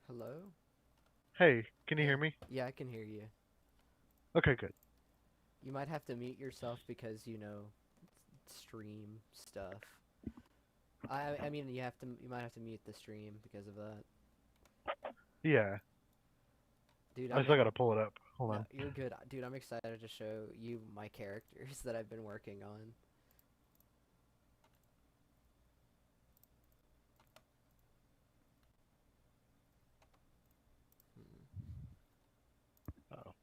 Hello? Hey, can you hear Hey. me? Yeah, I can hear you. Okay, good. You might have to mute yourself because, stream stuff. I mean, you might have to mute the stream because of that. Yeah, Dude, I still gotta pull it up. Hold no, on. you're good. Dude, I'm excited to show you my characters that I've been working on. Hmm. Oh,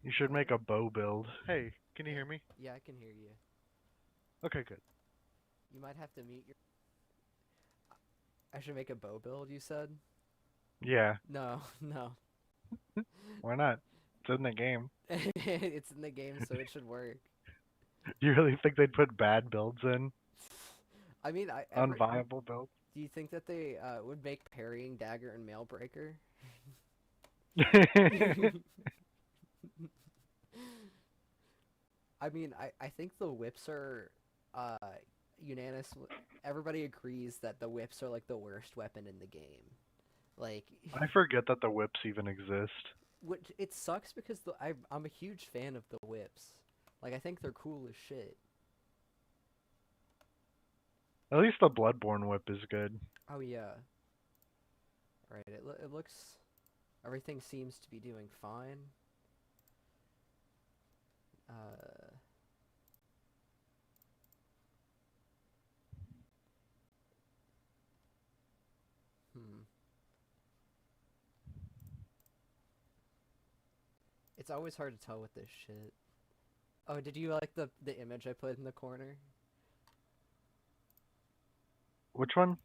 you should make a bow build. Hey, can you Hey. hear me? Yeah, I can hear you. Okay, good. You might have to mute your I should make a bow build, you said? Yeah, No, no. why not? It's in the game. It's in the game, so it should work. You really think they'd put bad builds in? I mean, I every Unviable builds? do you think that they would make parrying dagger and mailbreaker? I mean, I think the whips are uh unanimous. Everybody agrees that the whips are like the worst weapon in the game. Like, I forget that the whips even exist. which it sucks because I'm a huge fan of the whips. Like, I think they're cool as shit. At least the Bloodborne whip is good. Oh yeah, right. It looks everything seems to be doing fine. Uh, hmm. It's always hard to tell with this shit. Oh, did you like the image I put in the corner? Which one?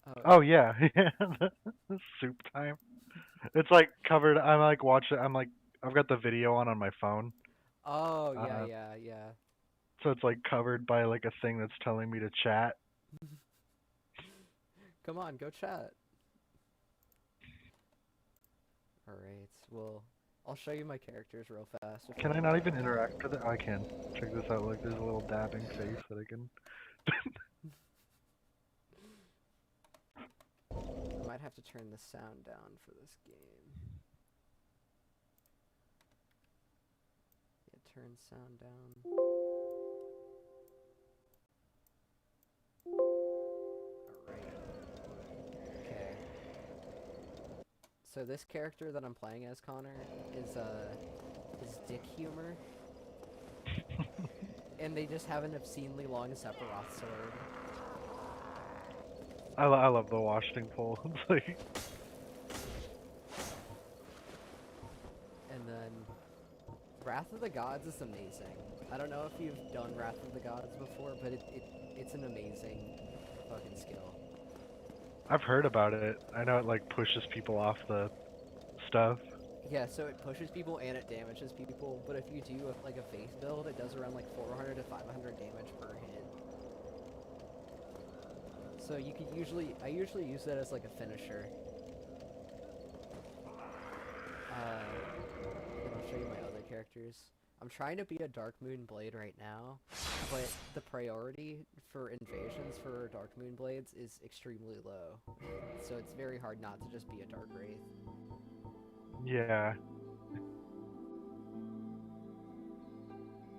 Oh, Oh yeah, yeah. The soup time. It's like covered. I'm like watching. I've got the video on my phone. oh yeah, Uh, yeah, yeah. so it's like covered by like a thing that's telling me to chat. Come on, go chat. Alright, well, I'll show you my characters real fast Can before I we not even interact with it? I can. Check this out. Look, there's a little dabbing face that I can. I might have to turn the sound down for this game. Yeah, turn sound down. Alright. Okay. So this character that I'm playing as, Connor, is Dick Humor, and they just have an obscenely long Sephiroth sword. I love the washing pole. It's like And then Wrath of the Gods is amazing. I don't know if you've done Wrath of the Gods before, but it's an amazing fucking skill. I've heard about it. I know it like pushes people off the stuff. Yeah, so it pushes people and it damages people, but if you do like a faith build, it does around like 400 to 500 damage per hit. So you could I usually use that as like a finisher. And I'll show you my other characters. I'm trying to be a Dark Moon Blade right now, but the priority for invasions for Dark Moon Blades is extremely low. So it's very hard not to just be a Dark Wraith. Yeah.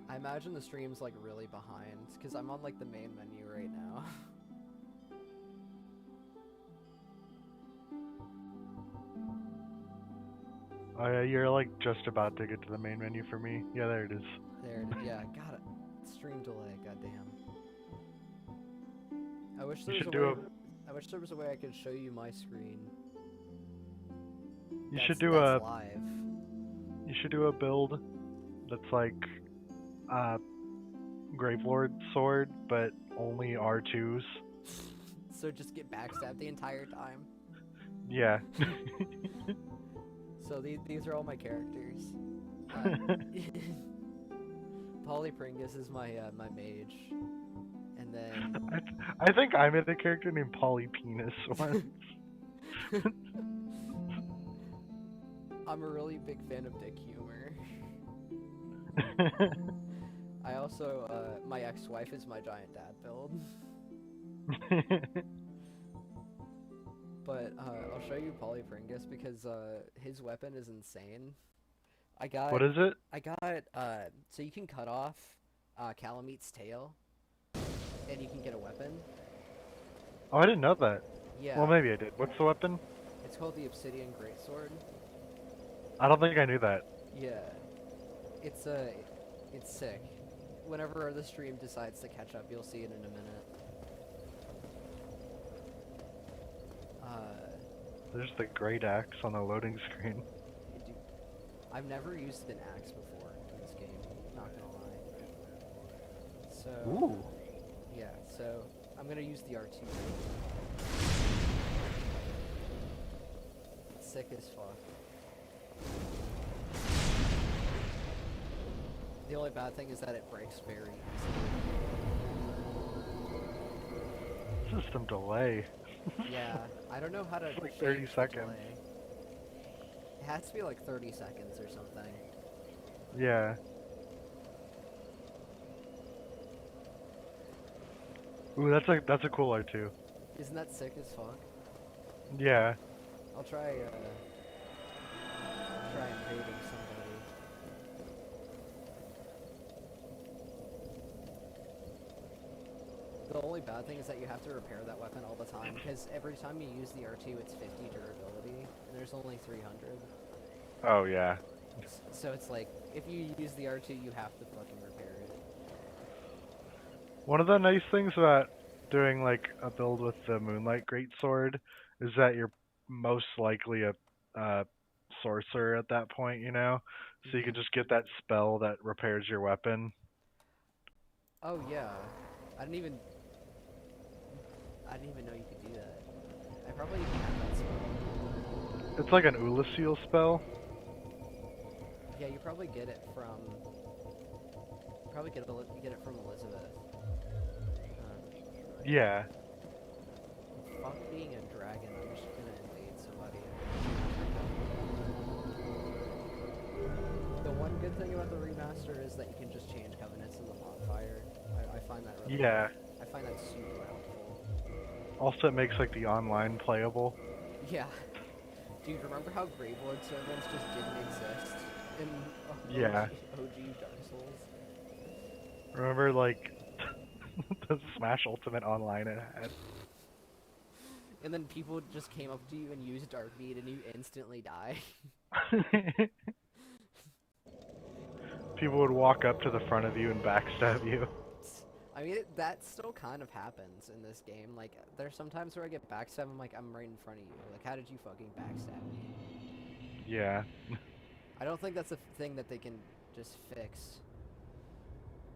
I imagine the stream's like really behind, because I'm on like the main menu right now. Oh yeah, you're like just about to get to the main menu for me. Yeah, there it is. There, yeah, got it. Stream delay, goddamn. I wish You there was should a do way. a I wish there was a way I could show you my screen. you should do That's a live. you should do a build that's like uh Gravelord sword, but only R2s. So just get backstabbed the entire time. Yeah. So these are all my characters. Polypringus is my mage, and then I think I made a character named Polypenis once. I'm a really big fan of Dick Humor. I also my ex-wife is my giant dad build. but I'll show you Polypringus because his weapon is insane. I got What is it? I got so you can cut off Calamete's tail and you can get a weapon. Oh, I didn't know that. Yeah, Well, maybe I did. What's the weapon? it's called the Obsidian Greatsword. I don't think I knew that. Yeah, it's it's sick. Whenever the stream decides to catch up, you'll see it in a minute. There's the great axe on the loading screen. Dude, I've never used an axe before in this game, not gonna lie. So, Ooh. yeah, so I'm gonna use the R2. It's sick as fuck. The only bad thing is that it breaks very easily. System delay. Yeah, I don't know how to It's like change 30 the seconds. delay. It has to be like 30 seconds or something. Yeah. Ooh, that's a cool R2. Isn't that sick as fuck? Yeah. I'll try invading somebody. The only bad thing is that you have to repair that weapon all the time, because every time you use the R2 it's 50 durability, and there's only 300. Oh yeah. So it's like, if you use the R2 you have to fucking repair it. One of the nice things about doing like a build with the Moonlight Greatsword is that you're most likely a sorcerer at that point, you know? So you can just get that spell that repairs your weapon. Oh yeah, I didn't even know you could do that. I probably even have that spell. It's like an Ulasil spell. Yeah, you probably get it from get it from Elizabeth. Yeah. Fuck being a dragon, I'm just gonna invade somebody. The one good thing about the remaster is that you can just change covenants in the bonfire. I find that really Yeah. I find that super helpful. Also, it makes like the online playable. Yeah. Dude, remember how Gravelord servants just didn't exist in Yeah. OG Dark Souls? Remember like the Smash Ultimate Online it had? And then people just came up to you and used Darkmeat and you instantly die. People would walk up to the front of you and backstab you. I mean, that still kind of happens in this game. Like, there's sometimes where I get backstabbed, I'm like, I'm right in front of you. Like, how did you fucking backstab me? Yeah. I don't think that's a thing that they can just fix.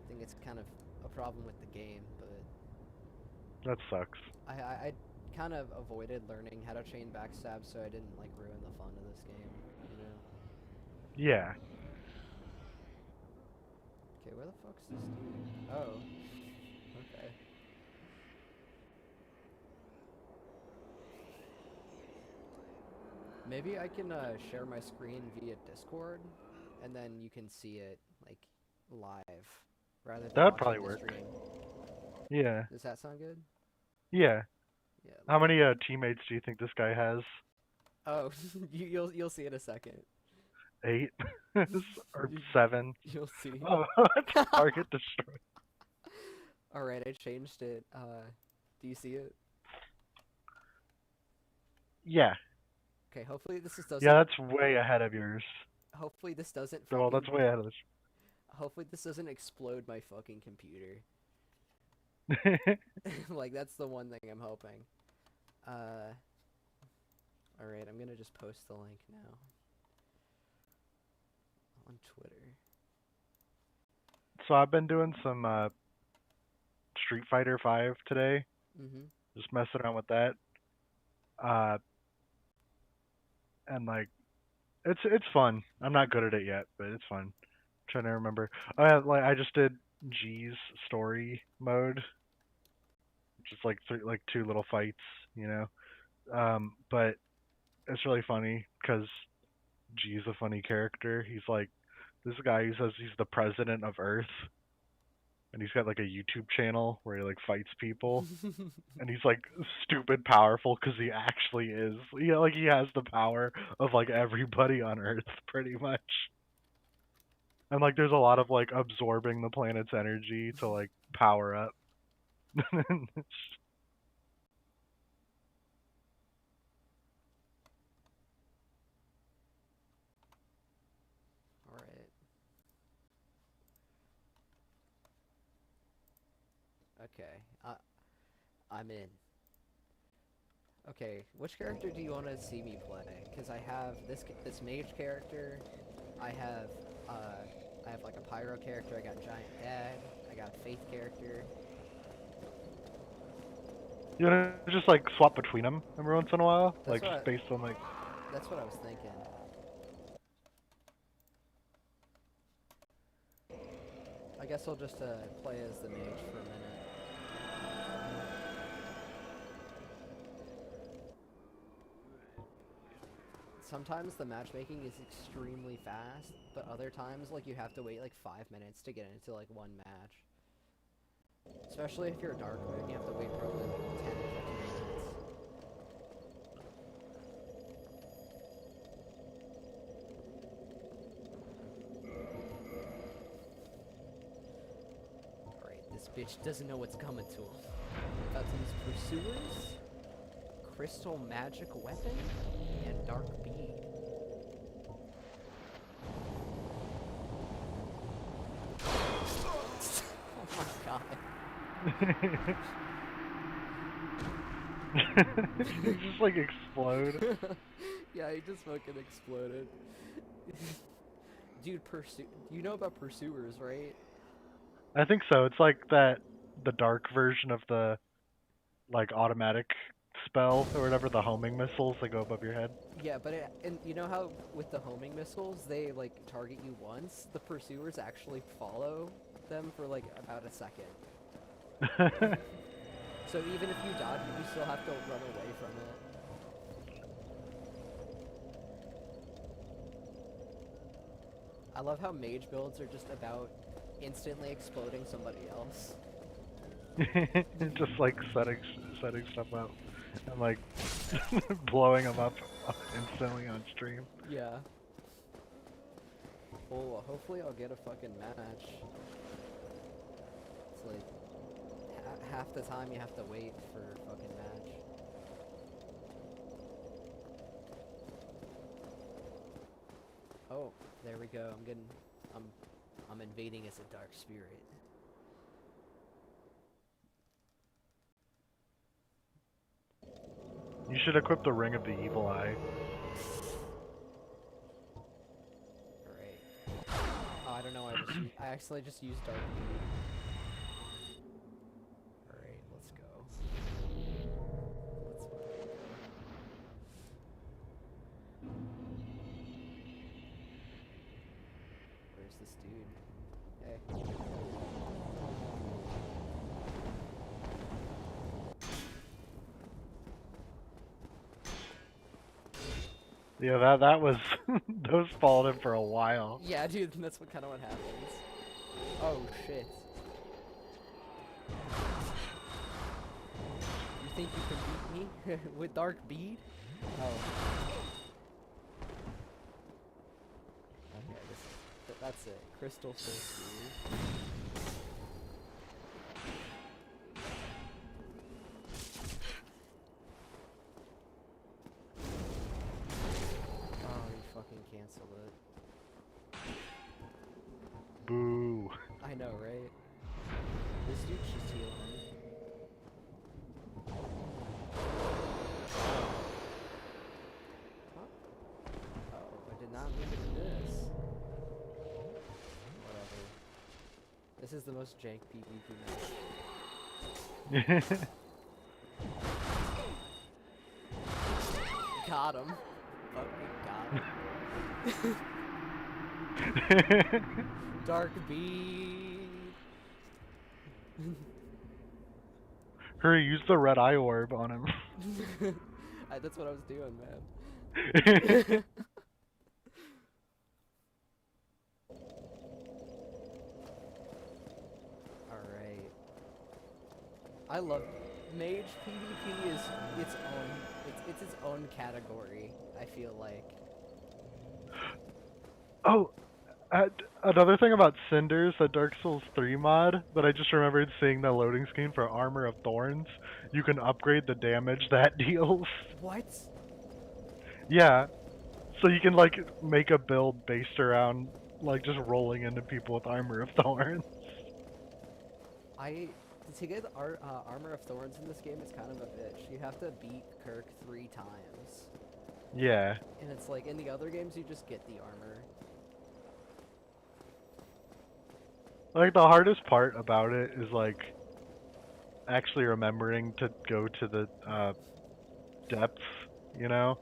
I think it's kind of a problem with the game, but... That sucks. I kind of avoided learning how to chain backstab so I didn't, like, ruin the fun of this game, you know? Yeah. Okay, where the fuck's this dude? Oh. Okay. Maybe I can share my screen via Discord, and then you can see it like live rather than That would watching probably the work. stream. Yeah. Does that sound good? Yeah. Yeah. How many teammates do you think this guy has? Oh, you'll see in a second. 8? Or 7? You'll see. Oh, target destroyed. All right, I changed it. Do you see it? Yeah. Okay, hopefully this doesn't. Yeah, that's way ahead of yours. Hopefully this doesn't. Well, that's way ahead of this. Hopefully this doesn't explode my fucking computer. Like, that's the one thing I'm hoping. Alright, I'm gonna just post the link now. On Twitter. So I've been doing some Street Fighter 5 today. Mm-hmm. Just messing around with that. And like, it's fun. I'm not good at it yet, but it's fun. I'm trying to remember. I just did G's story mode, just like 2 little fights, you know. But it's really funny because G's a funny character. He's like this guy who says he's the president of Earth. and he's got like a YouTube channel where he like fights people, and he's like stupid powerful because he actually is. Like he has the power of like everybody on Earth pretty much. And like there's a lot of like absorbing the planet's energy to like power up. Alright. Okay. I'm in. Okay, which character do you want to see me play? Because I have this mage character. I have like a pyro character. I got giant dad. I got a faith character. You wanna just like swap between them every once in a while, That's like just based on like. That's what I was thinking. I guess I'll just play as the mage for a minute. Sometimes the matchmaking is extremely fast, but other times like you have to wait like 5 minutes to get into like one match. Especially if you're a dark moon, you have to wait probably like 10 to 15 minutes. Alright, this bitch doesn't know what's coming to him. About to use Pursuers, Crystal Magic Weapon, and Dark Bead. Oh my god. You just like explode. Yeah, he just fucking exploded. Dude, you know about Pursuers, right? I think so. It's like the dark version of the like automatic spell or whatever, the homing missiles that go above your head. Yeah, but and you know how with the homing missiles, they like target you once? The Pursuers actually follow them for like about a second. So even if you dodge it, you still have to run away from it. I love how mage builds are just about instantly exploding somebody else. Just like setting stuff up and like blowing them up instantly on stream. Yeah. Well, hopefully I'll get a fucking match. It's like half the time you have to wait for a fucking match. Oh, there we go. I'm invading as a dark spirit. You should equip the Ring of the Evil Eye. Alright. Oh, I don't know why I actually just used Dark Bead. Alright, let's go. Let's fucking go. Where's this dude? Hey. Yeah, that was those followed him for a while. Yeah, dude, that's kind of what happens. Oh shit. You think you can beat me with Dark Bead? Oh. Okay, that's it. Crystal Soul Spear. Oh, you fucking canceled it. Boo. I know, right? This dude's just healing. Huh? Oh, I did not mean to do this. Whatever. This is the most jank PvP match. Got him. Fucking got him. Dark Bead. Hurry, use the red eye orb on him. That's what I was doing, man. Alright. I love mage PvP is its own. It's its own category. I feel like. Oh, another thing about Cinders, a Dark Souls 3 mod that I just remembered seeing the loading screen for Armor of Thorns. You can upgrade the damage that deals. What? Yeah, so you can like make a build based around like just rolling into people with Armor of Thorns. To get Armor of Thorns in this game, it's kind of a bitch. You have to beat Kirk 3 times, Yeah. and it's like in the other games you just get the armor. Like the hardest part about it is like actually remembering to go to the depths, you know?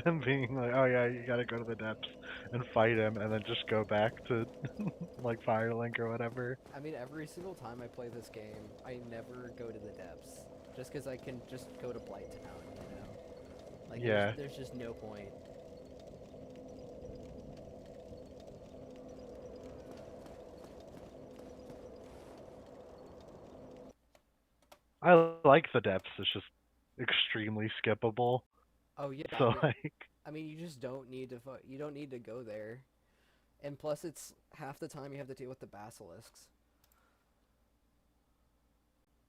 And being like, oh yeah, you gotta go to the depths and fight him and then just go back to like Firelink or whatever. I mean, every single time I play this game, I never go to the depths, just because I can just go to Blight Town, you know? Like, Yeah. there's just no point. I like the depths, it's just extremely skippable. Oh yeah, So like I mean, you just don't need to you don't need to go there. And plus, it's half the time you have to deal with the basilisks.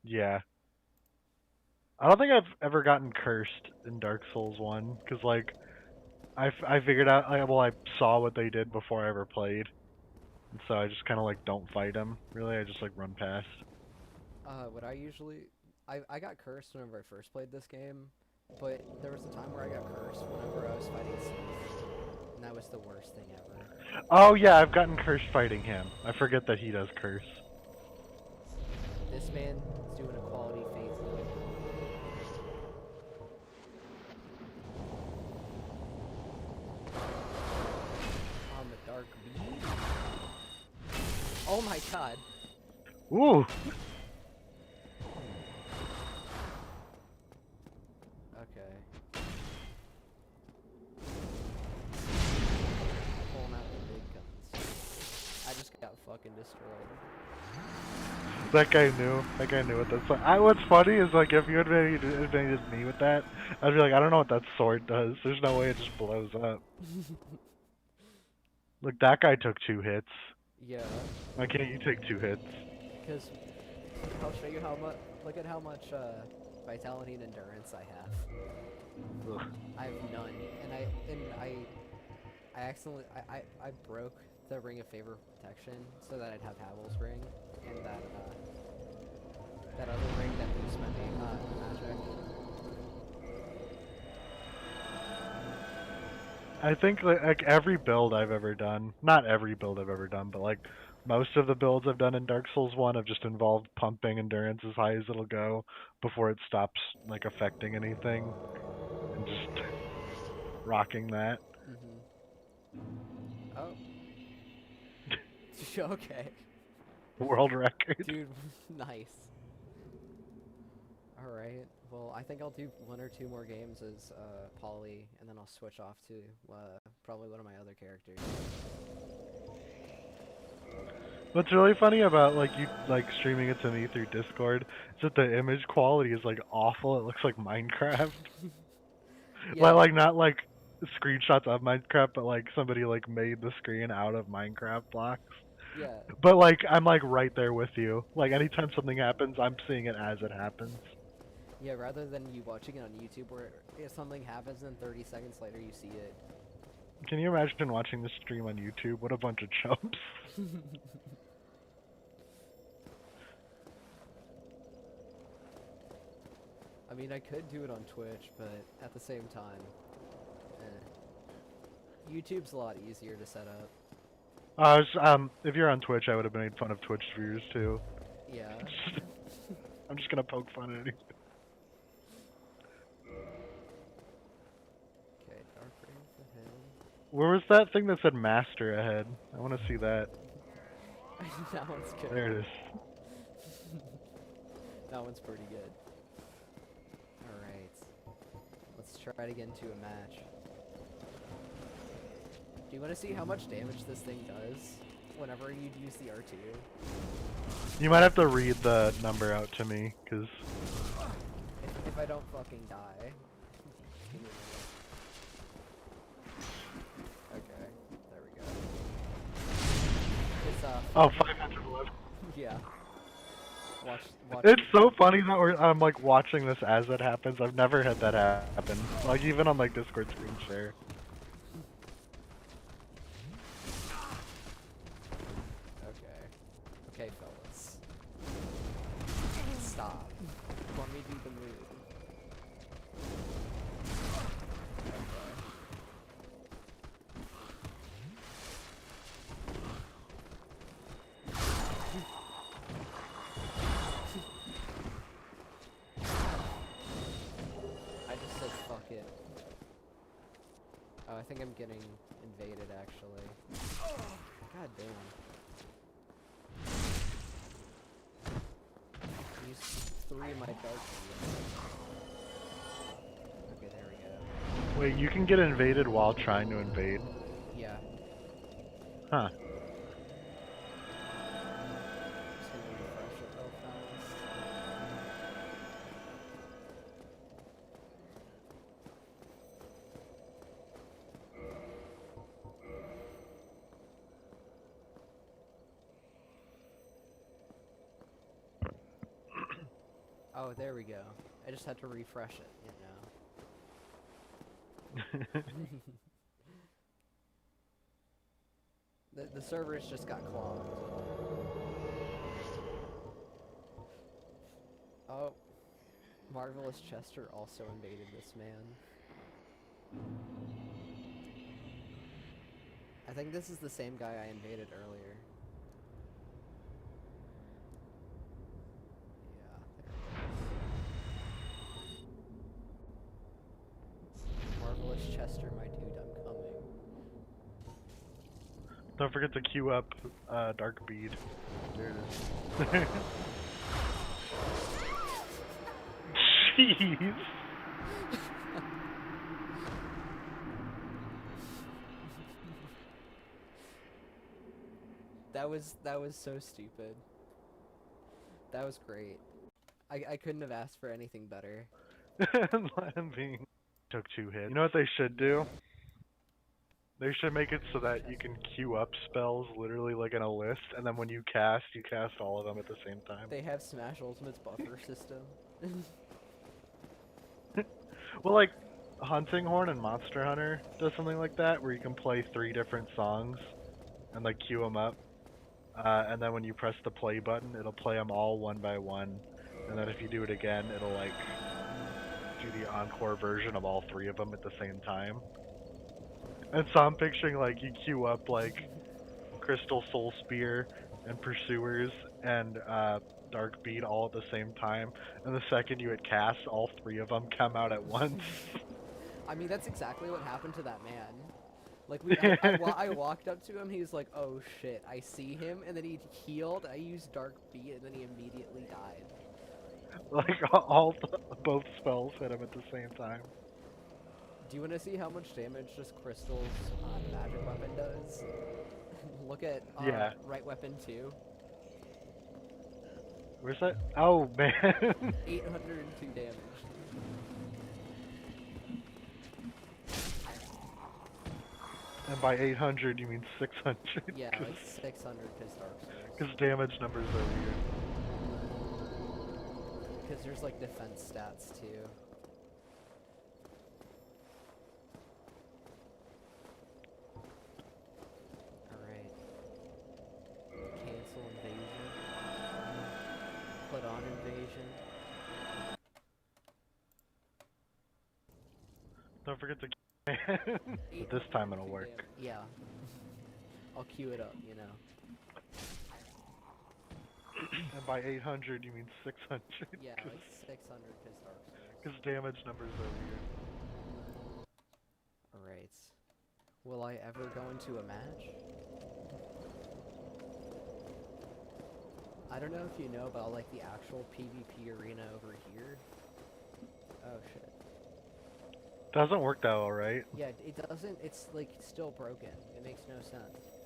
yeah. I don't think I've ever gotten cursed in Dark Souls 1 cuz like I figured out well I saw what they did before I ever played. And so I just kind of like don't fight them. Really, I just like run past. What I usually... I got cursed whenever I first played this game, but there was a time where I got cursed whenever I was fighting Sith, and that was the worst thing ever. Oh yeah, I've gotten cursed fighting him. I forget that he does curse. This man is doing a quality faith. On the dark beast. Oh my god. Ooh. Okay. Pulling out the big guns. I just got fucking destroyed. That guy knew. That guy knew what that's like. What's funny is like if you had invaded me with that, I'd be like, I don't know what that sword does. There's no way it just blows up. Look, that guy took 2 hits. Yeah. Why can't you take 2 hits? Because I'll show you how much. Look at how much vitality and endurance I have. Ugh. I have none, and I accidentally I broke the Ring of Favor protection so that I'd have Havel's ring and that other ring that boosts my magic. I think like every build I've ever done, not every build I've ever done, but like most of the builds I've done in Dark Souls 1 have just involved pumping endurance as high as it'll go before it stops like affecting anything and just rocking that. Oh. Okay. World record. Dude, nice. Alright, well, I think I'll do 1 or 2 more games as Polly, and then I'll switch off to probably one of my other characters. What's really funny about like you like streaming it to me through Discord is that the image quality is like awful. It looks like Minecraft. Yeah. Like not like screenshots of Minecraft, but like somebody like made the screen out of Minecraft blocks. Yeah. But like I'm like right there with you. Like anytime something happens, I'm seeing it as it happens. Yeah, rather than you watching it on YouTube where if something happens and 30 seconds later you see it. Can you imagine watching this stream on YouTube? What a bunch of chumps. I mean, I could do it on Twitch, but at the same time, eh. YouTube's a lot easier to set up. If you're on Twitch, I would have made fun of Twitch viewers too. Yeah. I'm just gonna poke fun at it. Okay, Dark Rains ahead. Where was that thing that said Master ahead? I want to see that. That one's good. There it is. That one's pretty good. Alright. Let's try to get into a match. Do you want to see how much damage this thing does whenever you'd use the R2? You might have to read the number out to me, cause If I don't fucking die. Give me a minute. Okay, there we go. It's oh, 511. yeah. Watch. It's so funny that I'm like watching this as it happens. I've never had that happen. Like even on like Discord screen share. Okay. Okay, fellas. Stop. Let me do the move. I just said fuck it. Oh, I think I'm getting invaded actually. God damn. Use 3 of my dark. Okay, there we go. Wait, you can get invaded while trying to invade? Yeah. Huh. Just gonna refresh it real fast. Oh, there we go. I just had to refresh it, you know. The servers just got clogged. Oh. Marvelous Chester also invaded this man. I think this is the same guy I invaded earlier. Yeah, there it is. Marvelous Chester, my dude, I'm coming. Don't forget to queue up Dark Bead. There it is. Jeez. That was so stupid. That was great. I couldn't have asked for anything better. Landing. Took 2 hits. You know what they should do? They should make it so that you can queue up spells literally like in a list, and then when you cast all of them at the same time. They have Smash Ultimate's buffer system. Well, like Hunting Horn and Monster Hunter does something like that, where you can play 3 different songs and like queue them up, and then when you press the play button, it'll play them all one by one, and then if you do it again, it'll like do the encore version of all 3 of them at the same time. And so I'm picturing like you queue up like Crystal Soul Spear and Pursuers and Dark Beat all at the same time, and the second you hit cast, all 3 of them come out at once. I mean, that's exactly what happened to that man. Like, I walked up to him, he was like, oh shit, I see him, and then he healed, I used Dark Beat, and then he immediately died. Like both spells hit him at the same time. Do you want to see how much damage just Crystal's magic weapon does? Look at Yeah. right weapon 2. Where's that? Oh man. 802 damage. And by 800 you mean 600. Yeah, like 600 because Dark Souls. Because damage numbers are weird. Because there's like defense stats too. Alright. Cancel invasion. Put on invasion. Don't forget to but this time it'll work. Yeah. I'll queue it up, you know. And by 800 you mean 600. Yeah, like 600 because Dark Souls. Because damage numbers are weird. Alright. Will I ever go into a match? I don't know if you know, but I like the actual PvP arena over here. Oh shit. Doesn't work that well, right? Yeah, it doesn't, it's like still broken. It makes no sense.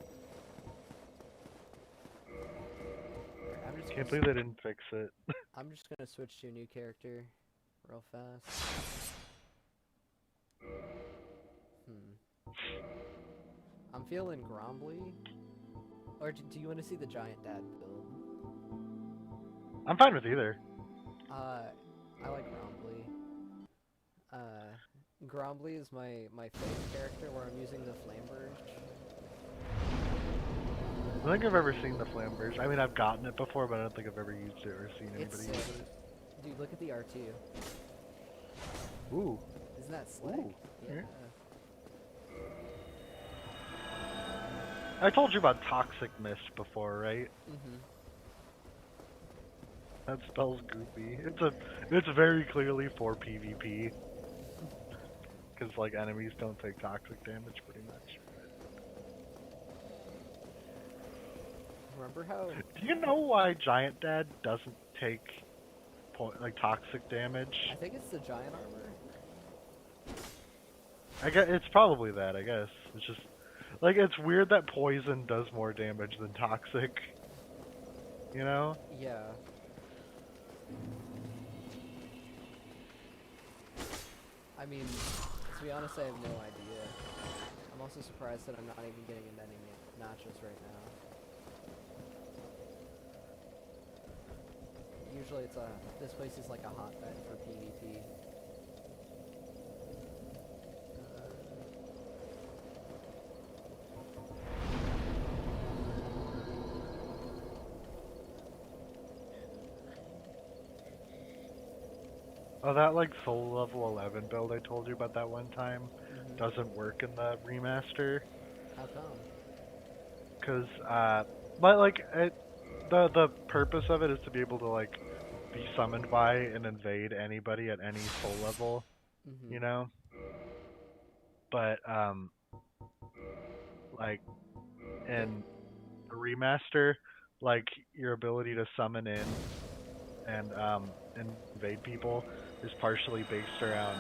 I'm Can't believe they didn't fix it. I'm just gonna switch to a new character real fast. I'm feeling Grombly. Or do you want to see the Giant Dad build? I'm fine with either. I like Grombly. Grombly is my favorite character where I'm using the Flame Burst. I don't think I've ever seen the Flame Burst. I mean, I've gotten it before, but I don't think I've ever used it or seen It's anybody use sick. Dude, look at the R2. it. Ooh. Isn't that slick? Ooh. Yeah. I told you about Toxic Mist before, right? Mhm. That spell's goofy. It's very clearly for PvP. Because, like, enemies don't take toxic damage, pretty much. Remember how? Do you know why Giant Dad doesn't take, toxic damage? I think it's the giant armor. I guess it's probably that, I guess. It's just, like, it's weird that poison does more damage than toxic. You know? Yeah. I mean, to be honest, I have no idea. I'm also surprised that I'm not even getting into any matches right now. Usually this place is like a hotbed for PvP. Oh, that, like, soul level 11 build I told you about that one time doesn't work in the remaster. How come? Because, but, like, the purpose of it is to be able to, like, be summoned by and invade anybody at any soul level, you know? But, like, in the remaster, like, your ability to summon in and, invade people is partially based around,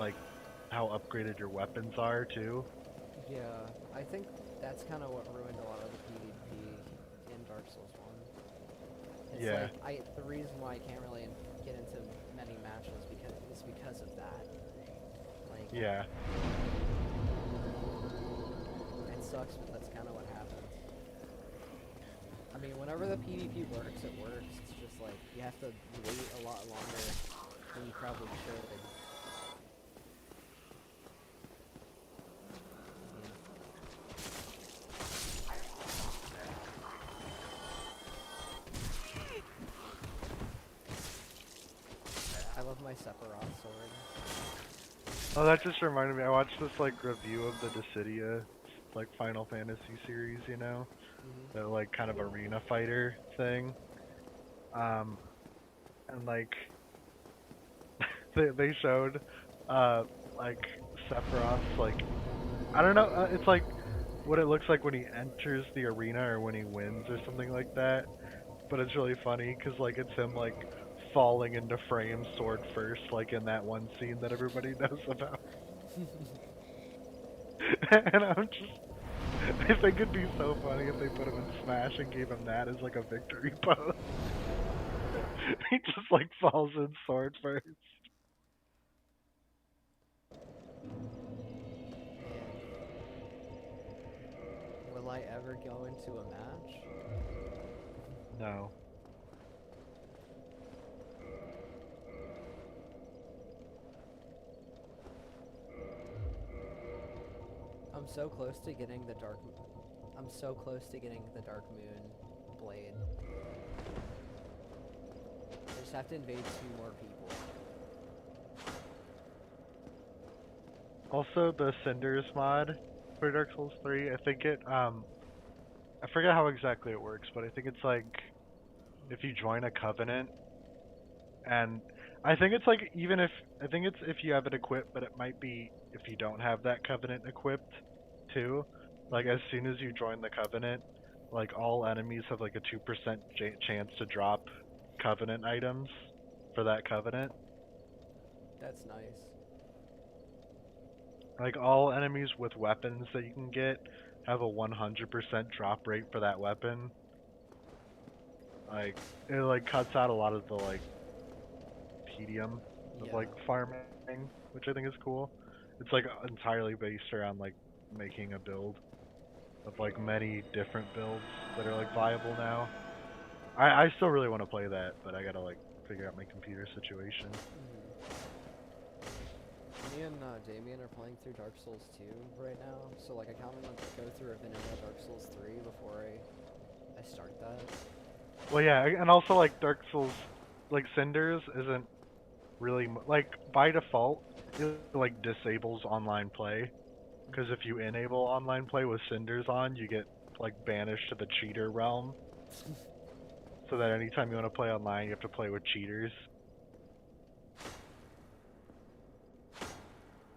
like, how upgraded your weapons are, too. Yeah, I think that's kind of what ruined a lot of the PvP in Dark Souls 1. It's Yeah. like, the reason why I can't really get into many matches is because of that. Like, Yeah. it sucks, but that's kind of what happens. I mean, whenever the PvP works, it works. It's just like, you have to wait a lot longer than you probably should. I love my Sephiroth sword. Oh, that just reminded me. I watched this like review of the Dissidia, like Final Fantasy series, you know, the like kind of arena fighter thing. And like they showed, like Sephiroth's like I don't know. It's like what it looks like when he enters the arena or when he wins or something like that. But it's really funny because like it's him like falling into frame sword first, like in that one scene that everybody knows about. And I think it'd be so funny if they put him in Smash and gave him that as like a victory pose. He just like falls in sword first. Will I ever go into a match? No. I'm so close to getting the Dark Moon blade. I just have to invade 2 more people. Also, the Cinders mod for Dark Souls 3, I think I forget how exactly it works, but I think it's like if you join a covenant, and I think it's like I think it's if you have it equipped, but it might be if you don't have that covenant equipped too. Like as soon as you join the covenant, like all enemies have like a 2% chance to drop covenant items for that covenant. That's nice. Like all enemies with weapons that you can get have a 100% drop rate for that weapon. Like it like cuts out a lot of the like tedium of Yeah. like farming, which I think is cool. It's like entirely based around like making a build of like many different builds that are like viable now. I still really want to play that, but I gotta like figure out my computer situation. Me and Damien are playing through Dark Souls 2 right now, so like I kind of want to go through a vanilla Dark Souls 3 before I start that. Well, yeah, and also like Dark Souls, like Cinders isn't really like by default it like disables online play, because if you enable online play with Cinders on, you get like banished to the cheater realm. So that anytime you want to play online, you have to play with cheaters.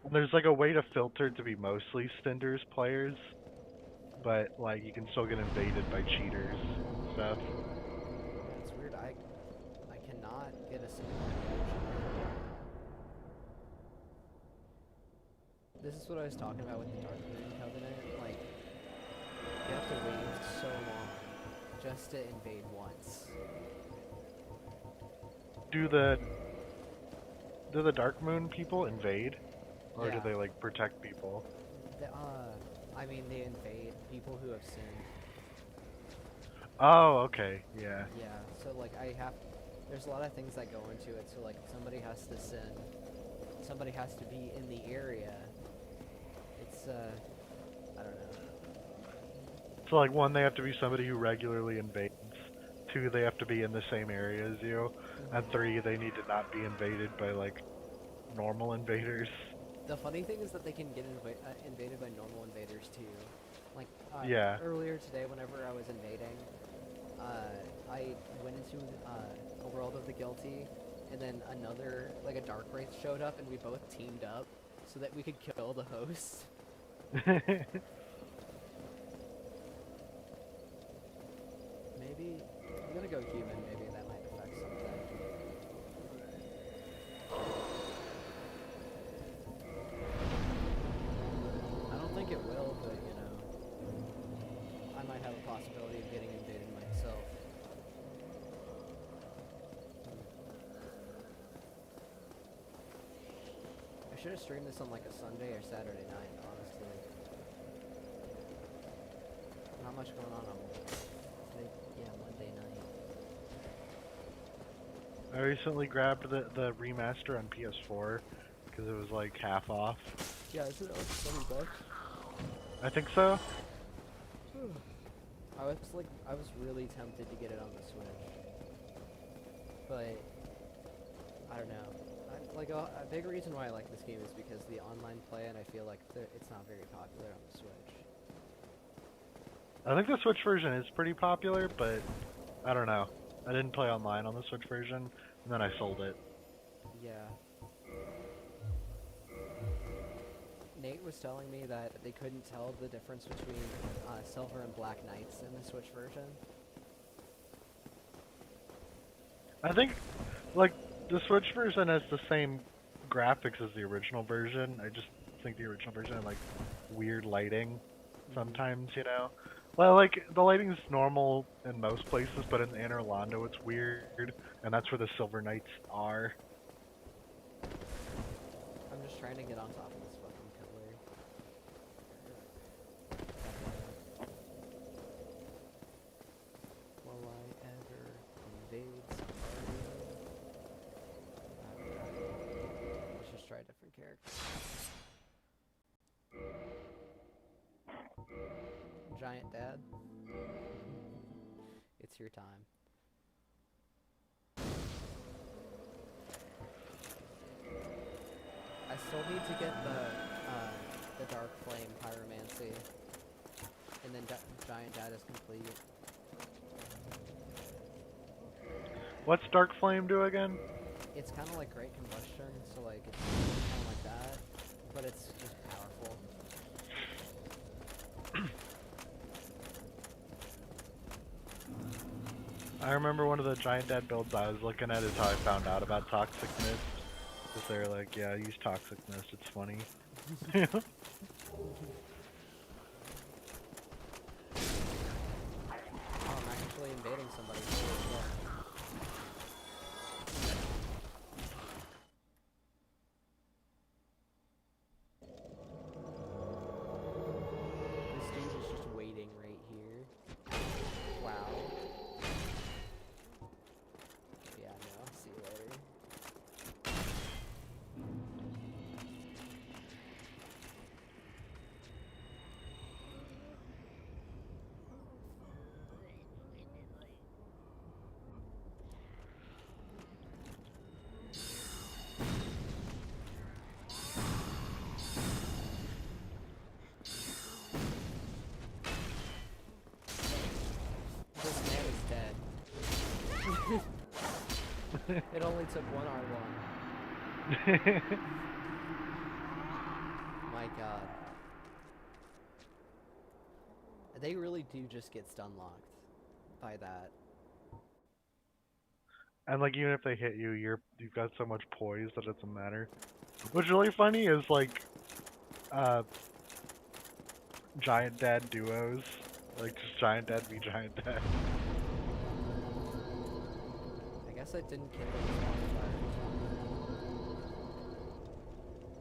And there's like a way to filter to be mostly Cinders players, but like you can still get invaded by cheaters and stuff. It's weird. I cannot get a single invasion. This is what I was talking about with the Dark Moon Covenant. Like you have to wait so long just to invade once. Do the do the Dark Moon people invade, or do Yeah. they like protect people? I mean they invade people who have sinned. Oh, okay, yeah. Yeah. So like there's a lot of things that go into it. So like somebody has to sin. Somebody has to be in the area. It's I don't know. So like one, they have to be somebody who regularly invades. Two, they have to be in the same area as you. And three, they need to not be invaded by like normal invaders. The funny thing is that they can get invaded by normal invaders too. Like Yeah. earlier today, whenever I was invading, I went into a world of the guilty, and then like a dark wraith showed up, and we both teamed up so that we could kill the host. Maybe I'm gonna go human. Maybe that might affect something. I don't think it will, but you know, I might have a possibility of getting invaded myself. I should have streamed this on like a Sunday or Saturday night, honestly. Not much going on today. Yeah, Monday night. I recently grabbed the remaster on PS4 because it was like half off. Yeah, isn't it like $20? I think so. I was really tempted to get it on the Switch, but I don't know. A big reason why I like this game is because the online play, and I feel like it's not very popular on the Switch. I think the Switch version is pretty popular, but I don't know. I didn't play online on the Switch version, and then I sold it. Yeah. Nate was telling me that they couldn't tell the difference between Silver and Black Knights in the Switch version. I think, like, the Switch version has the same graphics as the original version. I just think the original version had, like, weird lighting sometimes, you know? Well, like, the lighting's normal in most places, but in the Inner Londo it's weird, and that's where the Silver Knights are. I'm just trying to get on top of this fucking pillar. Will I ever invade somebody? Let's just try a different character. Giant Dad. It's your time. I still need to get the Dark Flame Pyromancy, and then Giant Dad is complete. What's Dark Flame do again? It's kind of like Great Combustion, so like it's kind of like that, but it's just powerful. I remember one of the Giant Dad builds I was looking at is how I found out about Toxic Mist. Because they were like, yeah, use Toxic Mist, it's funny. I'm actually invading somebody. Yeah. It only took one R1. My god. They really do just get stun locked by that. And like even if they hit you, you've got so much poise that it doesn't matter. What's really funny is like giant dad duos. Like just giant dad v giant dad. I guess I didn't kindle the bonfire.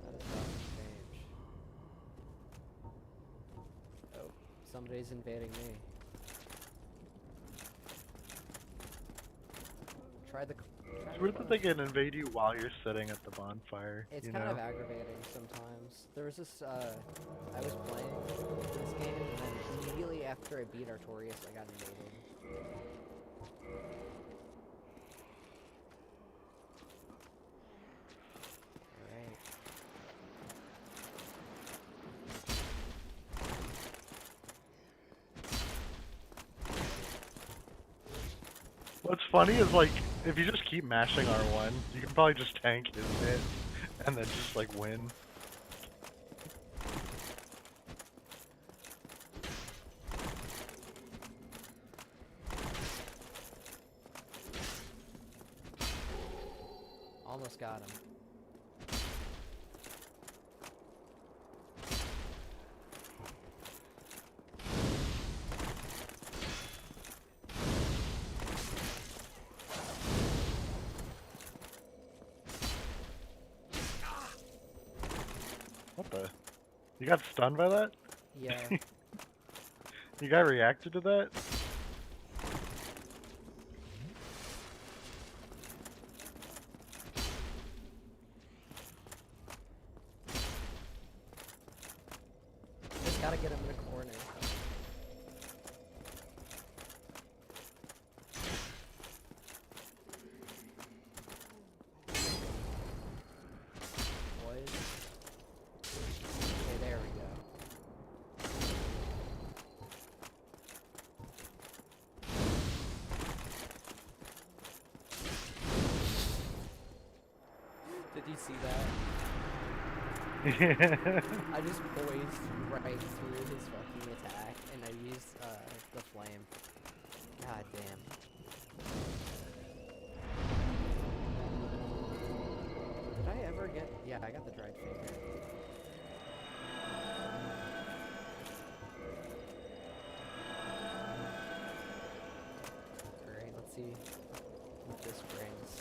That is not strange. Oh, somebody's invading me. Try the It's weird that they can invade you while you're sitting at the bonfire. It's you kind know? of aggravating sometimes. There was this, I was playing this game, and then immediately after I beat Artorias, I got invaded. Alright. What's funny is like, if you just keep mashing R1, you can probably just tank his hit, and then just like win. Almost got him. What the? You got stunned by that? Yeah. You guy reacted to that? Just gotta get him in a corner. Boys. Okay, there we go. Did you see that? I just poised right through his fucking attack, and I used the flame. God damn. Did I ever get? Yeah, I got the dried finger. Alright, let's see what this brings.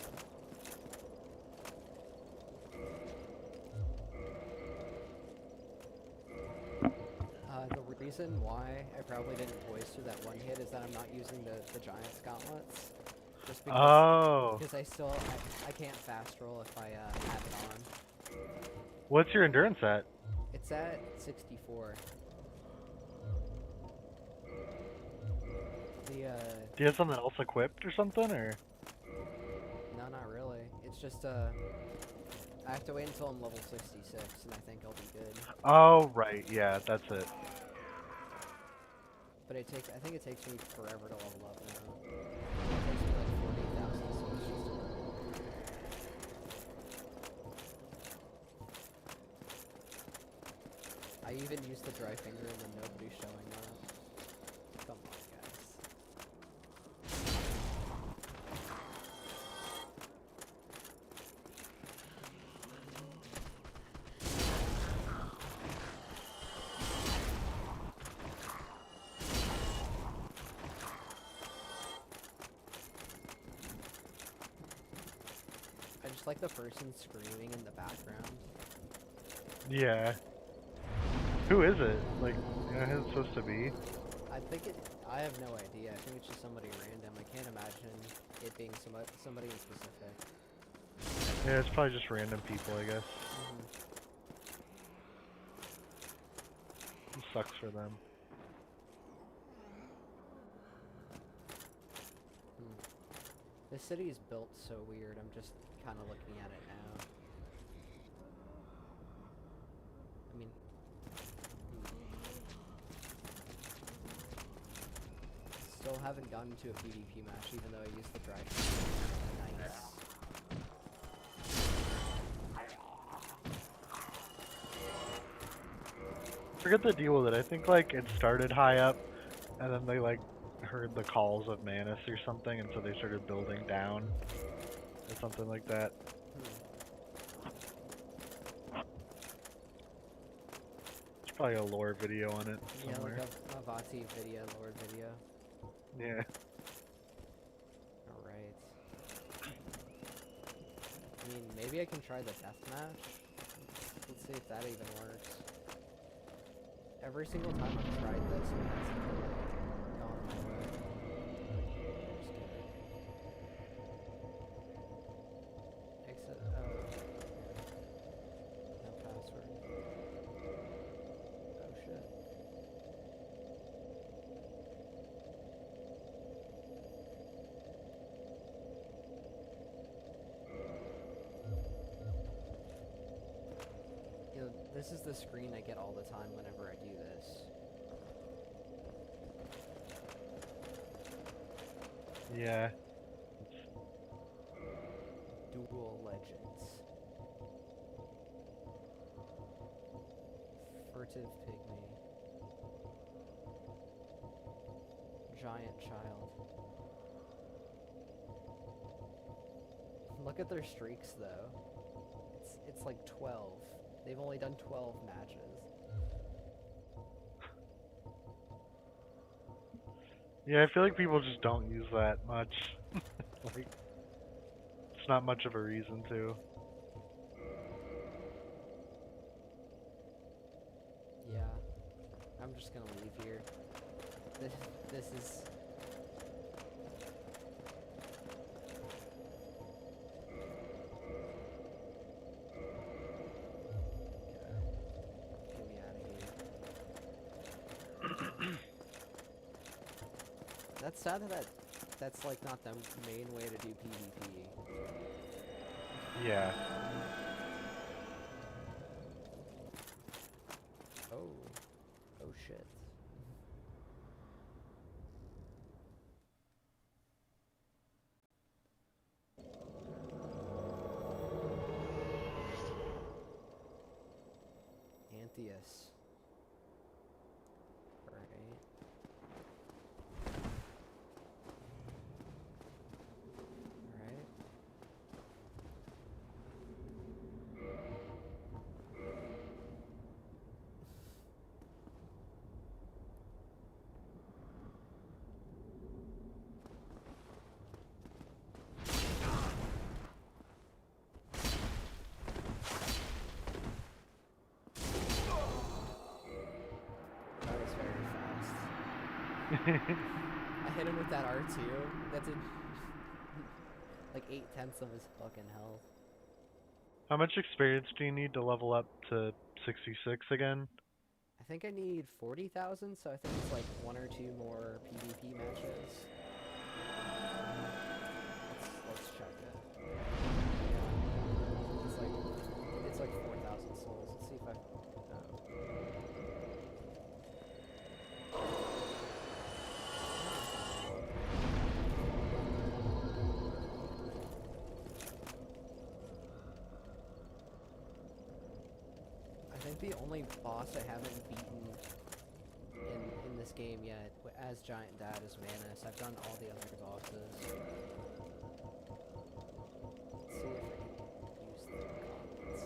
The reason why I probably didn't poise through that one hit is that I'm not using the Giant's gauntlets. Just Oh. because I can't fast roll if I have it on. What's your endurance at? It's at 64. The Do you have something else equipped or something, or? no, not really. It's just I have to wait until I'm level 66, and I think I'll be good. Oh, right, yeah, that's it. But I think it takes me forever to level up now. It takes me like 40,000, so it's just I even used the dry finger and then nobody's showing up. Come on, guys. I just like the person screaming in the background. Yeah. Who is it? Like, you know who it's supposed to be? I have no idea. I think it's just somebody random. I can't imagine it being somebody in specific. Yeah, it's probably just random people, I guess. It sucks for them. This city is built so weird. I'm just kind of looking at it now. I mean, still haven't gotten to a PvP match, even though I used the drive. Nice. forget the deal with it. I think like it started high up, and then they like heard the calls of Manus or something, and so they started building down or something like that. There's probably a lore video on it Yeah, somewhere. like a Vati video, lore video. Yeah. Alright. I mean, maybe I can try the deathmatch. Let's see if that even works. Every single time I've tried this, it hasn't really gone my way. Just do it. Exit. Oh. No password. Oh shit. You know, this is the screen I get all the time whenever I do this. Yeah. Dual Legends. Furtive Pygmy. Giant Child. Look at their streaks though. It's like 12. They've only done 12 matches. Yeah, I feel like people just don't use that much. Like, it's not much of a reason to. Yeah. I'm just gonna leave here. This is... Okay. Get me out of here. That's sad that that's like not the main way to do PvP. Yeah. Oh. Oh shit. Antheus. Alright. Alright. That was very fast. I hit him with that R2. That did like 8/10 of his fucking health. How much experience do you need to level up to 66 again? I think I need 40,000, so I think it's like 1 or 2 more PvP matches. Let's check it. Yeah. It's like 4,000 souls. Let's see if I... Oh. I think the only boss I haven't beaten in this game yet, as Giant Dad, is Manus. I've done all the other bosses. Let's see if I can use the comments.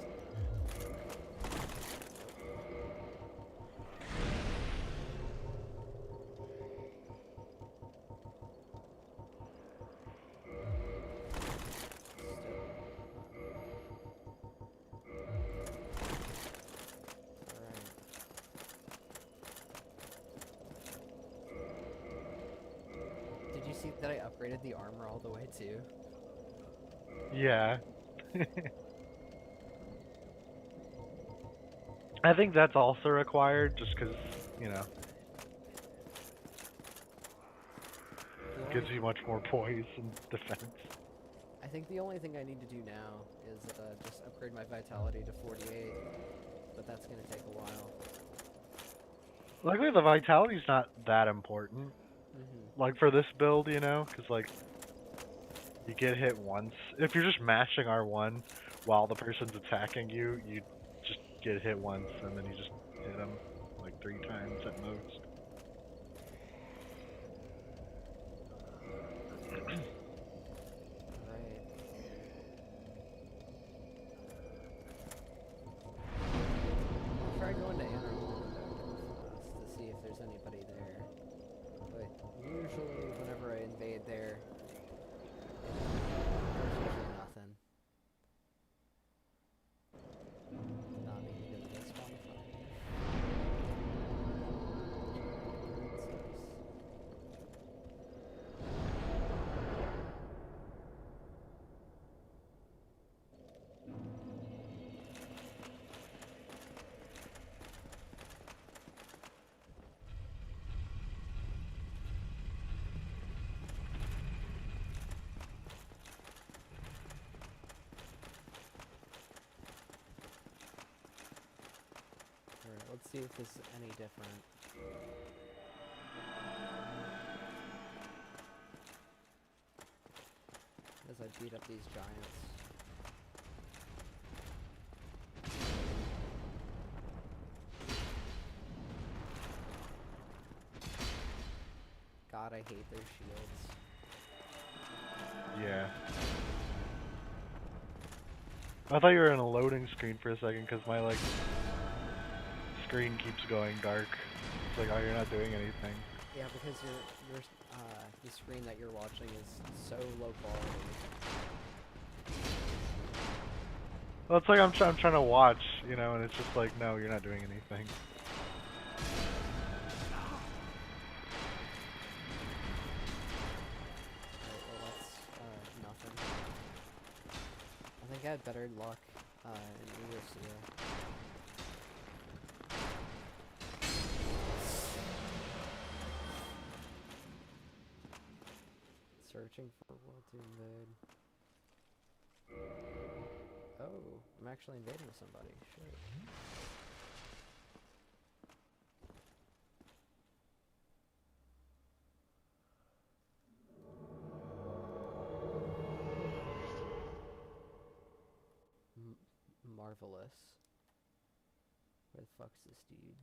Did you see that I upgraded the armor all the way too? Yeah. I think that's also required just because, you know, it gives you much more poise and defense. I think the only thing I need to do now is just upgrade my vitality to 48, but that's gonna take a while. Luckily, the vitality's not that important. Mm-hmm. Like for this build, you know, because like you get hit once. If you're just mashing R1 while the person's attacking you, you just get hit once and then you just hit them. like 3 times at most. Right. I'll try going to Anne Arundel to see if there's anybody there. But usually whenever I invade there, there's usually nothing. Did not mean to go to this one. Alright, let's see if this is any different. As I beat up these giants. God, I hate their shields. Yeah. I thought you were in a loading screen for a second because my like screen keeps going dark. It's like, oh, you're not doing anything. Yeah, because the screen that you're watching is so low quality. Well, it's like I'm trying to watch, you know, and it's just like, no, you're not doing anything. Alright, well that's nothing. I think I had better luck in Urucia. Searching for world to invade. Oh, I'm actually invading somebody. Shit. Marvelous. Where the fuck's this dude?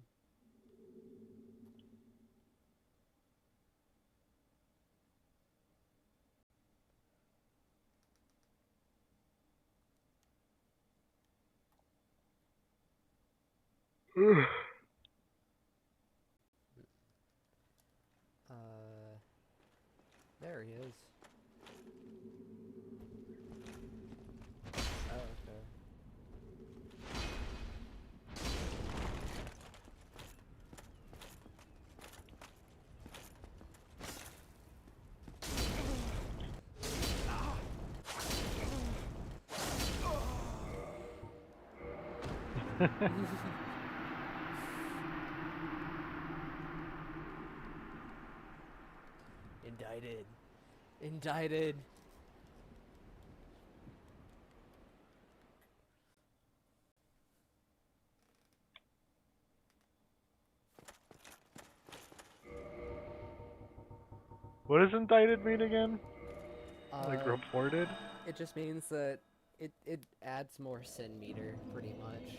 There he is. Oh, okay. Indicted. Indicted. What does indicted mean again? Like Uh, reported? It just means that it adds more sin meter, pretty much.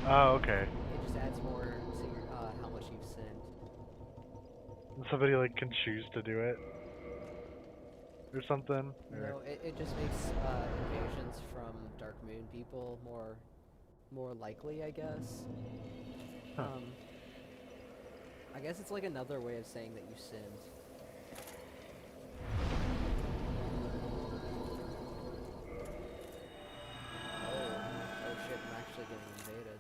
Oh, okay. It just adds more to your, how much you've sinned. And somebody like can choose to do it or something? Or... No, it just makes invasions from Dark Moon people more likely, I guess. Huh. I guess it's like another way of saying that you sinned. Oh shit, I'm actually getting invaded.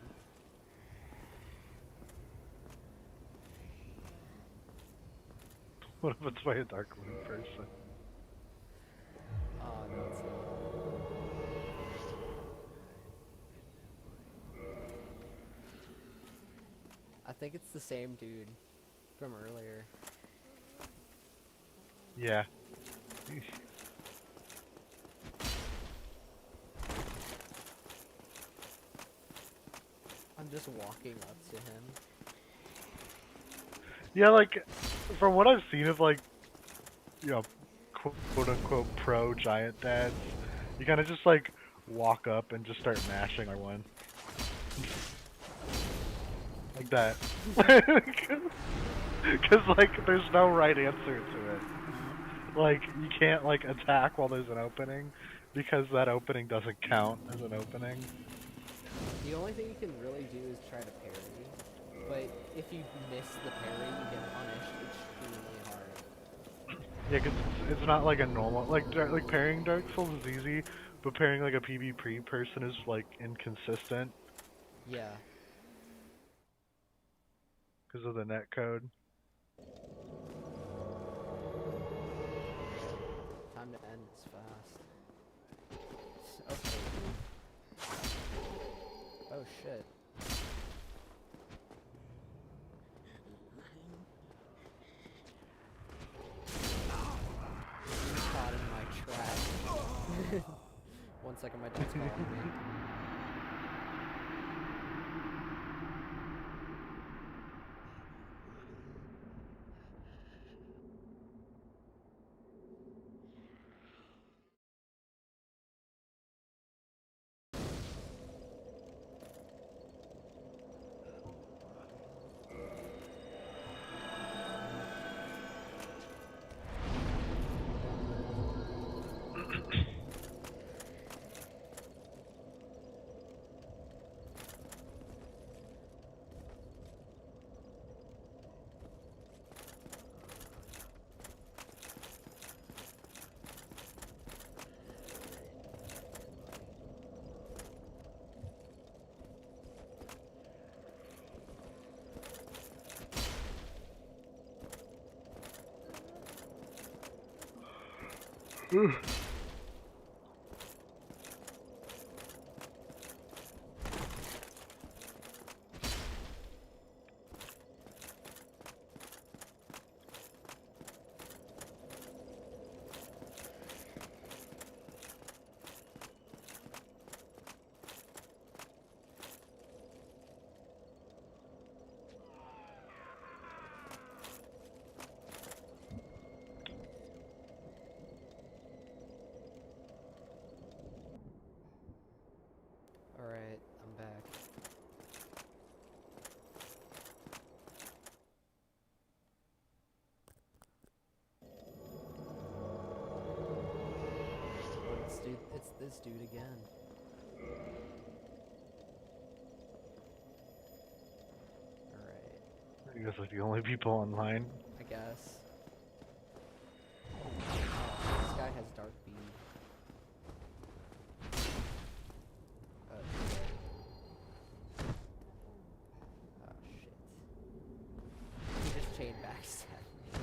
What if it's by a Dark Moon person? Oh, no, it's not. I think it's the same dude from earlier. Yeah. I'm just walking up to him. Yeah, like, from what I've seen of, like, you know, quote-unquote pro giant dads, you kind of just, like, walk up and just start mashing R1. that. Because, like, there's no right answer to it. Like, you can't, like, attack while there's an opening, because that opening doesn't count as an opening. The only thing you can really do is try to parry, but if you miss the parry, you get punished extremely hard. Yeah, 'cause it's not like a normal, like parrying Dark Souls is easy, but parrying like a PvP person is like inconsistent Yeah. because of the netcode. Okay. Time to end this fast. Okay. Oh shit. Caught in my trap. 1 second, my dad's calling me. Alright, I'm back. Oh, it's this dude again. Alright, You guys are the only people online. I guess. Oh, this guy has dark beam. Oh shit. He just chain backstabbed me.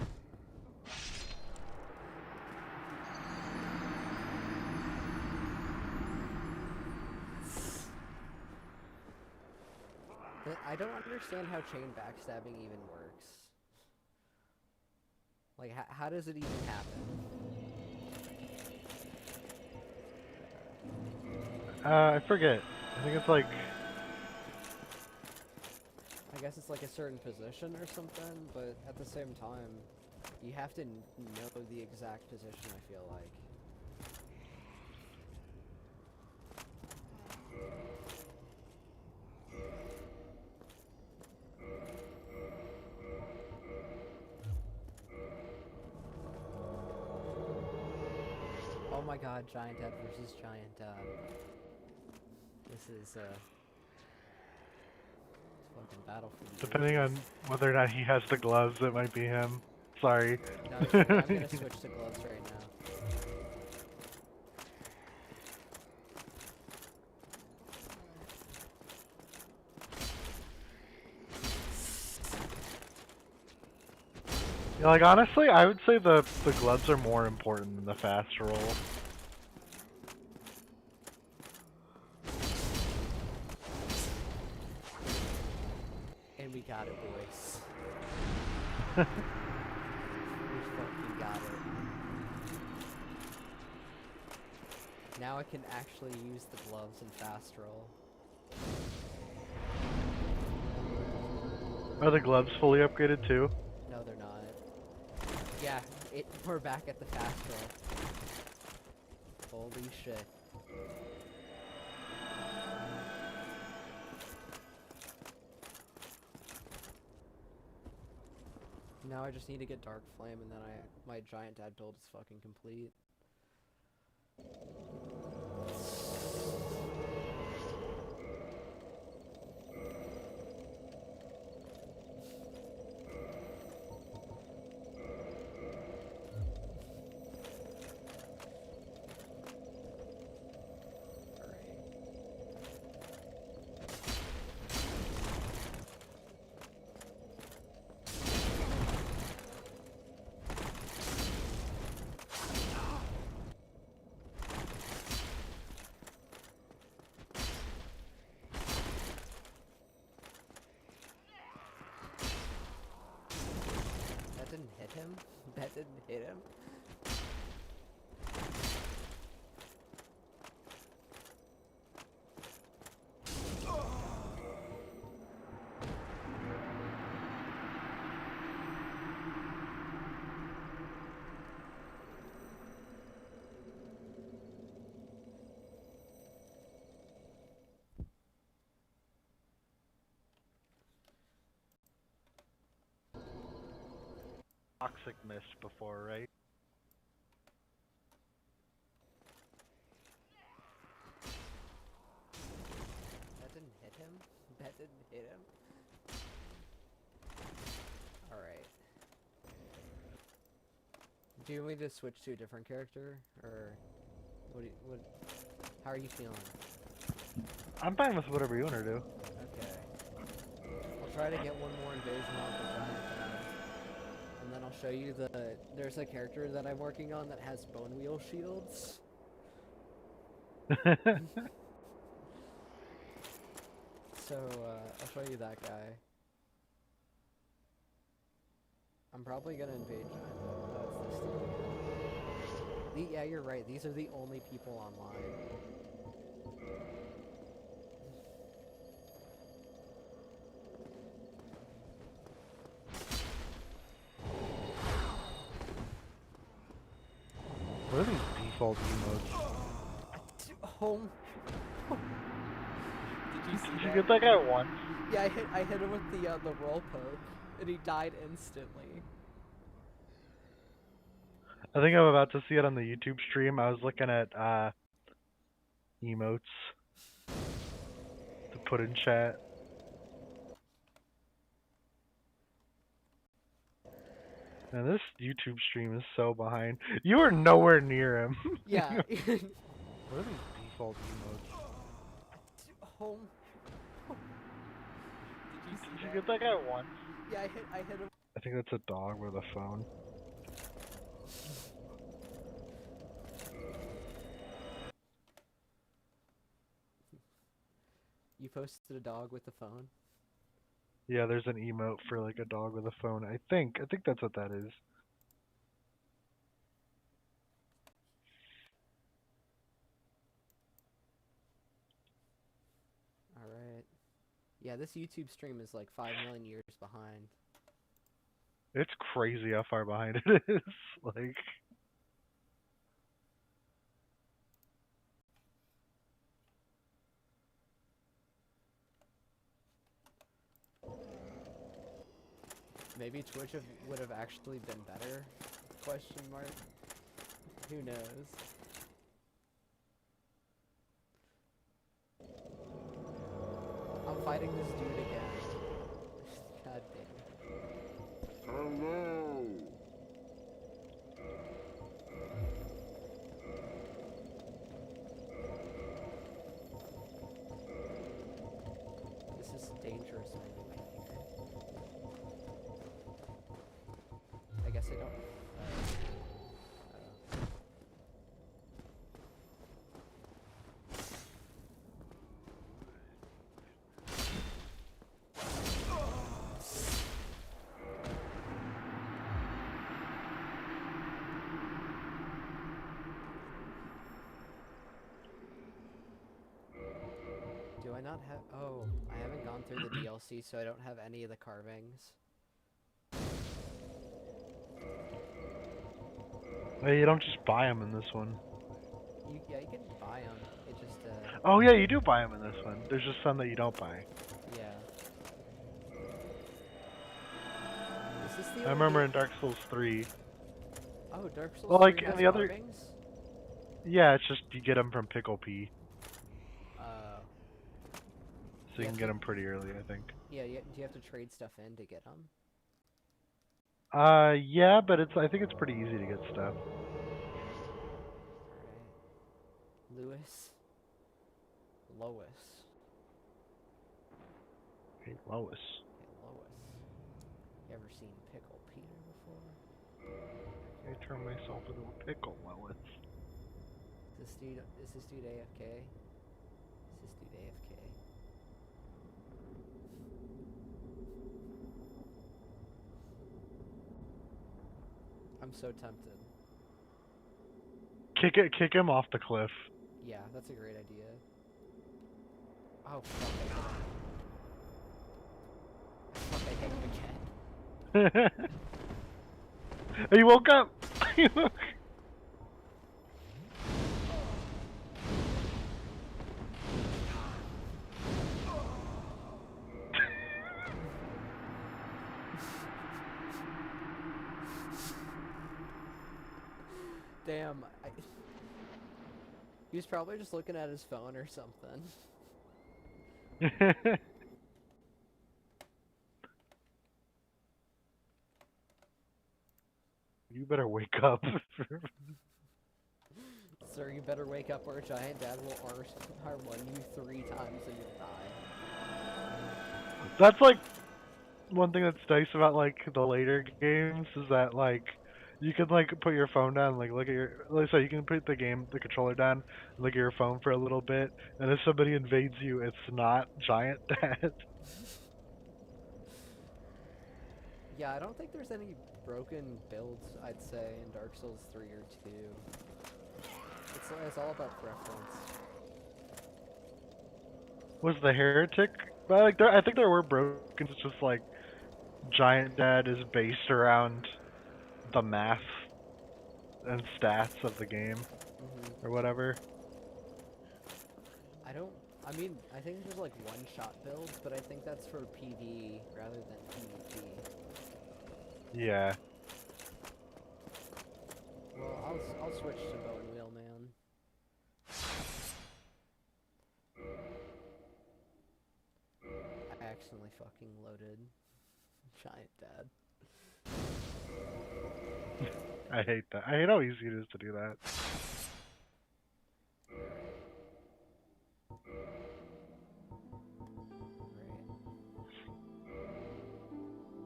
I don't understand how chain backstabbing even works. Like, how does it even happen? I forget. I think it's like, I guess it's like a certain position or something, but at the same time, you have to know the exact position, I feel like. Oh my god, Giant Dad versus Giant Dad. This is, fucking battle for the depending on ages. whether or not he has the gloves, it might be him. Sorry. No, it's okay. I'm gonna switch to gloves right now. Yeah, like, honestly, I would say the gloves are more important than the fast roll. And we got it, boys. We fucking got it. Now I can actually use the gloves and fast roll. Are the gloves fully upgraded too? No, they're not. Yeah, we're back at the fast roll. Holy shit. Now I just need to get Dark Flame, and then my giant dad build is fucking complete. That didn't hit him? That didn't hit him? Toxic mist before, right? That didn't hit him? That didn't hit him? Alright. Do you want me to switch to a different character? Or how are you feeling? I'm fine with whatever you want to do. Okay. I'll try to get one more invasion off the giant dad. And then I'll show you there's a character that I'm working on that has bone wheel shields. So, I'll show you that guy. I'm probably gonna invade giant dad. Oh, it's this dude. Yeah, you're right. These are the only people online. What are these default emotes? Home. Did you see Did that? you get that guy once? Yeah, I hit him with the roll poke, and he died instantly. I think I'm about to see it on the YouTube stream. I was looking at emotes to put in chat. Man, this YouTube stream is so behind. You are nowhere near him. Yeah. What are these default emotes? Home. Did you get that guy once? Yeah, I hit him. I think that's a dog with a phone. You posted a dog with a phone? Yeah, there's an emote for like a dog with a phone. I think that's what that is. Alright. Yeah, this YouTube stream is like 5 million years behind. It's crazy how far behind it is. Like, Maybe Twitch would have actually been better? Question mark. Who knows? I'm fighting this dude again. God damn. Hello. This is dangerous moving here. I guess I don't. Do I not have? Oh, I haven't gone through the DLC, so I don't have any of the carvings. hey, you don't just buy them in this one. Yeah, you can buy them. It just Oh yeah, you do buy them in this one. There's just some that you don't buy. yeah. Is this the I only remember game? in Dark Souls 3. Oh, Dark Souls Well, 3 like in has the other, carvings? yeah, it's just you get them from Pickle P, Uh, so you can get them pretty early, I think. yeah, do you have to trade stuff in to get them? Yeah, but I think it's pretty easy to get stuff. Alright. Lewis. Lois. Hey, Lois. Hey, Lois. You ever seen Pickle Peter before? I turn myself into a pickle, Lois. Is this dude AFK? Is this dude AFK? I'm so tempted. Kick him off the cliff. Yeah, that's a great idea. Oh, fuck, I hit him again. He woke up! Damn, he was probably just looking at his phone or something. You better wake up. Sir, you better wake up or a giant dad will R1 you 3 times and you'll die. That's like one thing that's nice about like the later games is that like you can like put your phone down, like look at your, like, so you can put the controller down, and look at your phone for a little bit, and if somebody invades you, it's not Giant Dad. Yeah, I don't think there's any broken builds, I'd say, in Dark Souls 3 or 2. It's all about preference. Was the heretic? But like I think there were broken. It's just like Giant Dad is based around the math and stats of the game or whatever. I mean, I think there's like one-shot builds, but I think that's for PvE rather than PvP. Yeah. Well, I'll switch to bow and wheel, man. I accidentally fucking loaded Giant Dad. I hate that. I hate how easy it is to do that.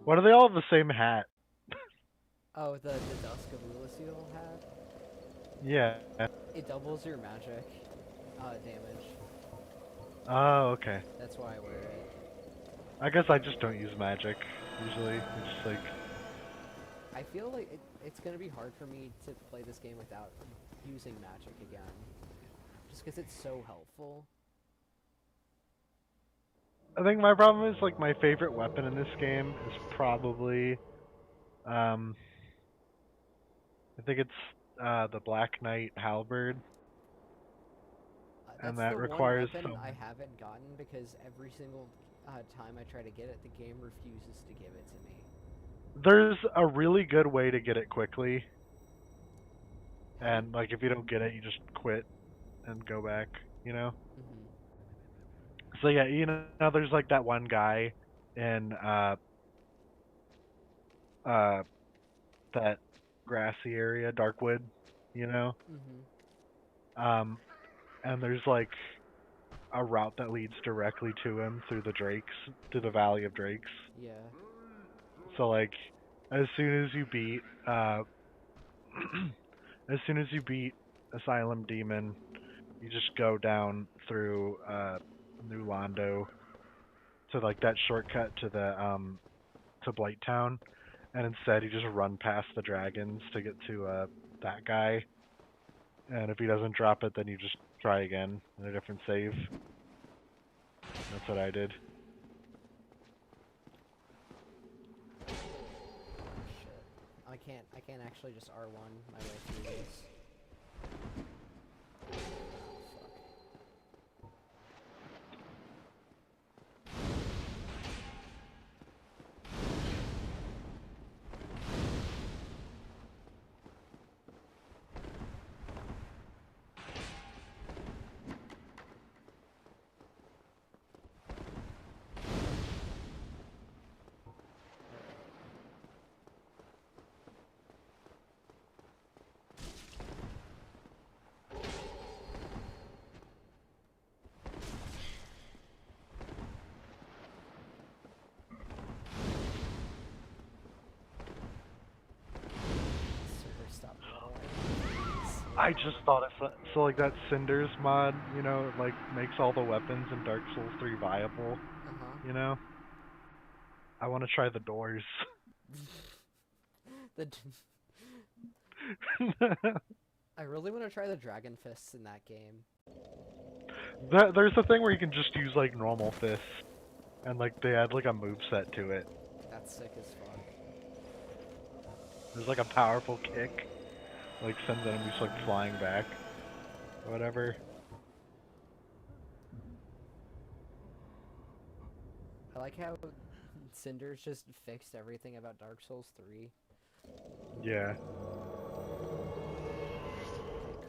Why do they all have the same hat? Oh, the Dusk of Lulasil hat? Yeah. It doubles your magic damage. Oh, okay. That's why I wear it. I guess I just don't use magic, usually. It's just like... I feel like it's gonna be hard for me to play this game without using magic again. Just because it's so helpful. I think my problem is, like, my favorite weapon in this game is probably... I think it's the Black Knight Halberd. And That's that the one requires weapon some... I haven't gotten because every single time I try to get it, the game refuses to give it to me. There's a really good way to get it quickly. And, like, if you don't get it, you just quit and go back, you know? So, yeah, you know, there's, like, that one guy in, that grassy area, Darkwood, you know? And there's, like, a route that leads directly to him through the Drakes, through the Valley of Drakes. Yeah. So, like, as soon as you beat, as soon as you beat Asylum Demon, you just go down through, New Londo to, like, that shortcut to the, to Blighttown, and instead you just run past the dragons to get to, that guy. And if he doesn't drop it, then you just try again in a different save. That's what I did. Shit. I can't actually just R1 my way through this. I just thought so like that Cinders mod, you know, like makes all the weapons in Dark Souls 3 viable, Uh-huh. you know? I want to try the doors. The I really want to try the dragon fists in that game. There's a thing where you can just use like normal fists, and like they add like a move set to it. That's sick as fuck. There's like a powerful kick, like sends enemies like flying back, or whatever. I like how Cinders just fixed everything about Dark Souls 3. Yeah. Okay,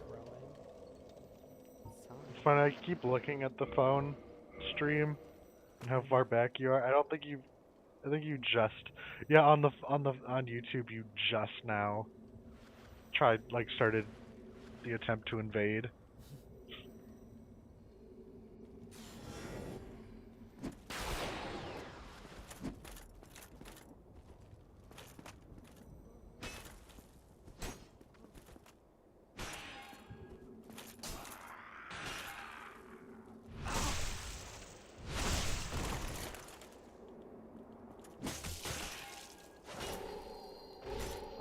crowing. It's time. It's funny. I keep looking at the phone stream and how far back you are. I don't think you. I think you just. Yeah, on YouTube, you just now started the attempt to invade.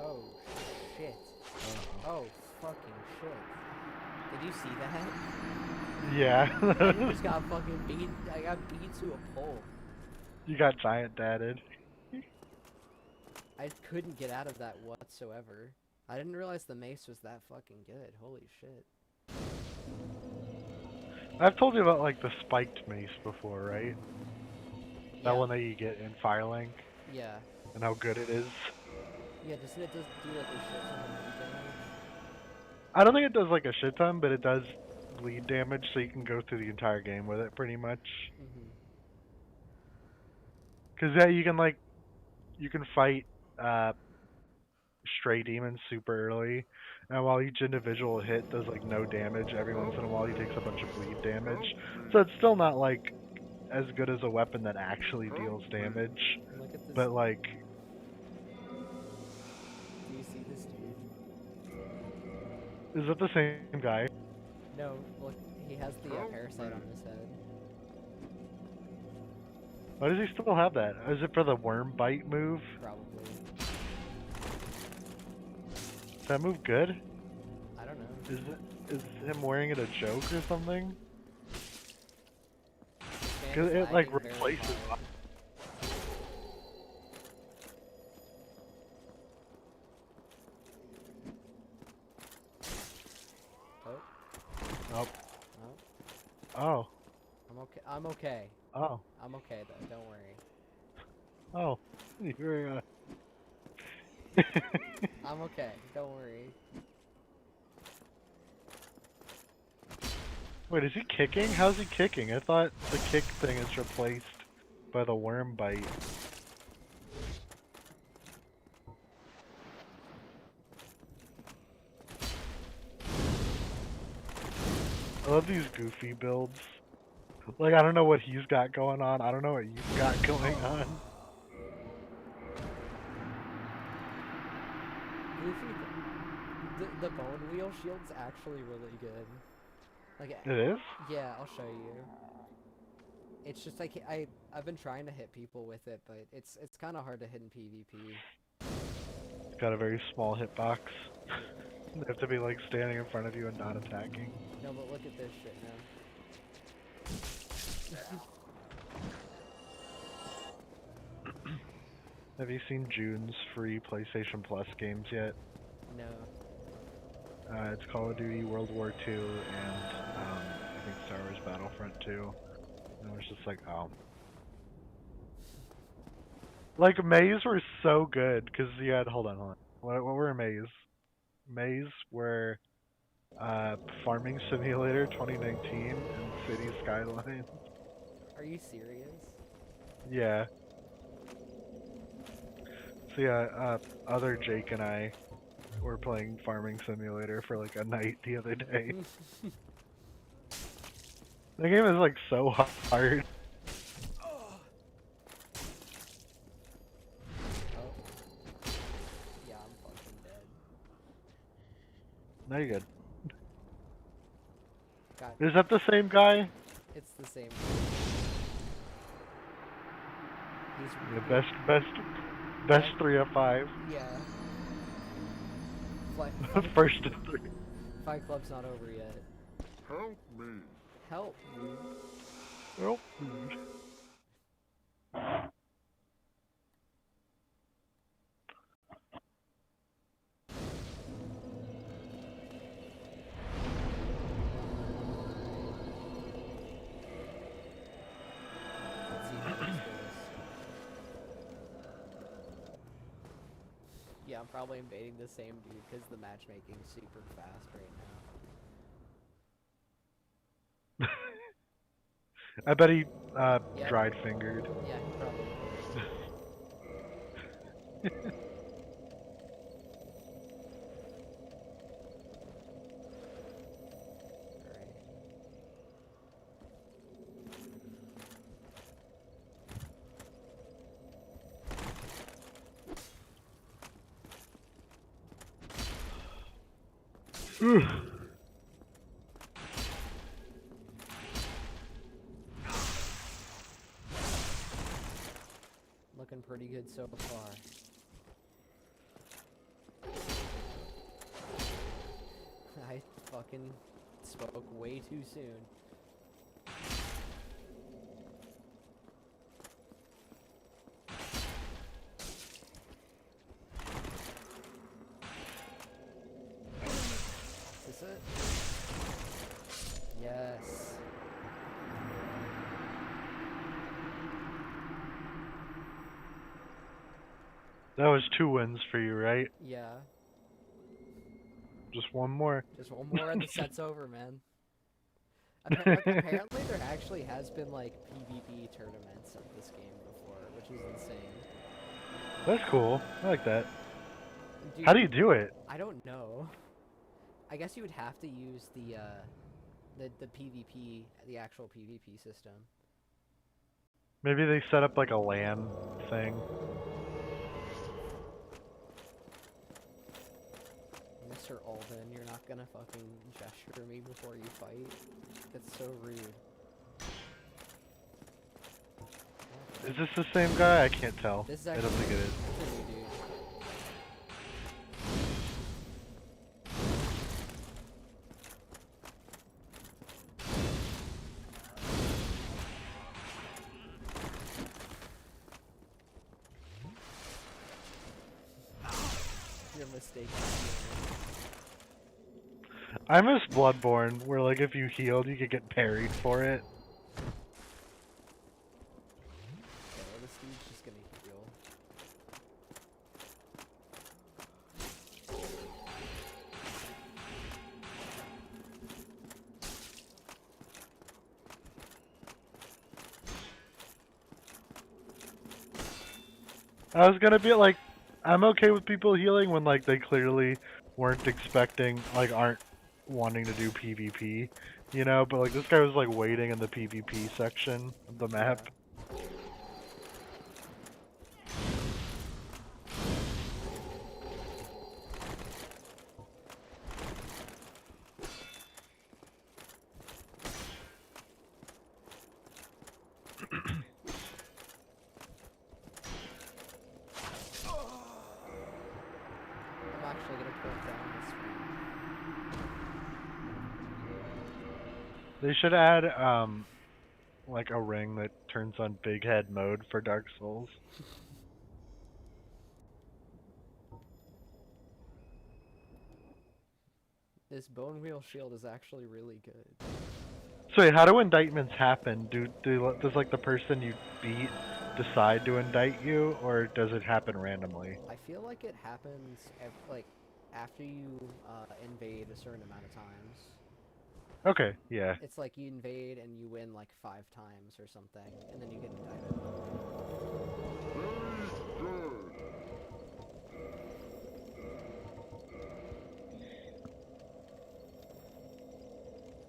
Oh, shit. Oh, fucking shit. Did you see that? Yeah. I just got fucking beat. I got beat to a pole. You got giant dadded. I couldn't get out of that whatsoever. I didn't realize the mace was that fucking good. Holy shit. I've told you about like the spiked mace before, right? That Yeah. one that you get in Firelink Yeah. and how good it is. Yeah, doesn't it just do like a shit ton of bleed damage? I don't think it does like a shit ton, but it does bleed damage, so you can go through the entire game with it pretty much. Mm-hmm. Cause yeah, you can fight stray demons super early, and while each individual hit does like no damage, every once in a while he takes a bunch of bleed damage. So it's still not like as good as a weapon that actually deals damage, Look at this. but like Do you see this dude? is it the same guy? No, look, he has the parasite on his head. Why does he still have that? Is it for the worm bite move? Probably. Is that move good? I don't know. Is him wearing it a joke or something? This man Cause is it like lagging very replaces. hard. Oh, Oh. oh, Oh. I'm okay. I'm okay. Oh. I'm okay though. Don't worry. Oh. You're I'm okay. Don't worry. Wait, is he kicking? How's he kicking? I thought the kick thing is replaced by the worm bite. I love these goofy builds. Like, I don't know what he's got going on. I don't know what you've got going on. Goofy, the bone wheel shield's actually really good. Like, It is? yeah, I'll show you. It's just like I've been trying to hit people with it, but it's kind of hard to hit in PvP. It's got a very small hitbox. They have to be like standing in front of you and not attacking. No, but look at this shit now. Have you seen June's free PlayStation Plus games yet? No. It's Call of Duty World War II and I think Star Wars Battlefront 2. And I was just like, oh. Like, Maze were so good, because you had, hold on. What were Maze? Maze were Farming Simulator 2019 and City Skylines. Are you serious? Yeah. So yeah, other Jake and I were playing Farming Simulator for like a night the other day. The game is like so hard. Oh. Yeah, I'm fucking dead. No, you're good. got. Is that the same guy? It's the same. He's The best Flag- 3 of 5. Yeah. Fight First of 3. Club's not over yet. Help me. Help me. Oh. Let's see how this goes. Yeah, I'm probably invading the same dude because the matchmaking's super fast right now. I bet he Yep. dried fingered. Yeah, he probably did. Alright. Looking pretty good so far. I fucking spoke way too soon. Is this it? Yes. That was 2 wins for you, right? Yeah. Just one more. Just one more and the set's over, man. Apparently there actually has been like PvP tournaments of this game before, which is insane. That's cool. I like that. Dude, How do you do it? I don't know. I guess you would have to use the PvP, the actual PvP system. Maybe they set up like a LAN thing. Mr. Alden, you're not gonna fucking gesture me before you fight? That's so rude. Is this the same guy? I can't tell. This is I actually don't think it is. it's a new dude. You're mistaken. I miss Bloodborne, where like if you healed, you could get parried for it. Okay, well, this dude's just gonna heal. I was gonna be like, I'm okay with people healing when like they clearly weren't expecting, like aren't wanting to do PvP, you know, but like this guy was like waiting in the PvP section of the map. Yeah. I'm actually gonna put down this one. They should add like a ring that turns on big head mode for Dark Souls. This bone wheel shield is actually really good. So wait, how do indictments happen? Does like the person you beat decide to indict you, or does it happen randomly? I feel like it happens like after you invade a certain amount of times. Okay, yeah. It's like you invade and you win like 5 times or something, and then you get indicted.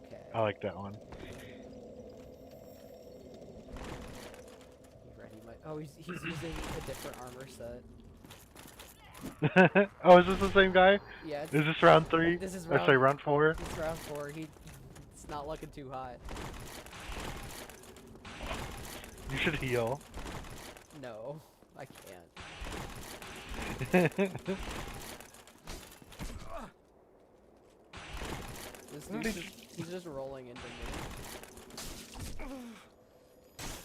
Okay. I like that one. He's ready. Oh, he's using a different armor set. Oh, is this the same guy? Yeah. Is this round 3? This is Or sorry, round 4? It's round 4. It's It's not looking too hot. You should heal. No, I can't. This dude's he's just rolling into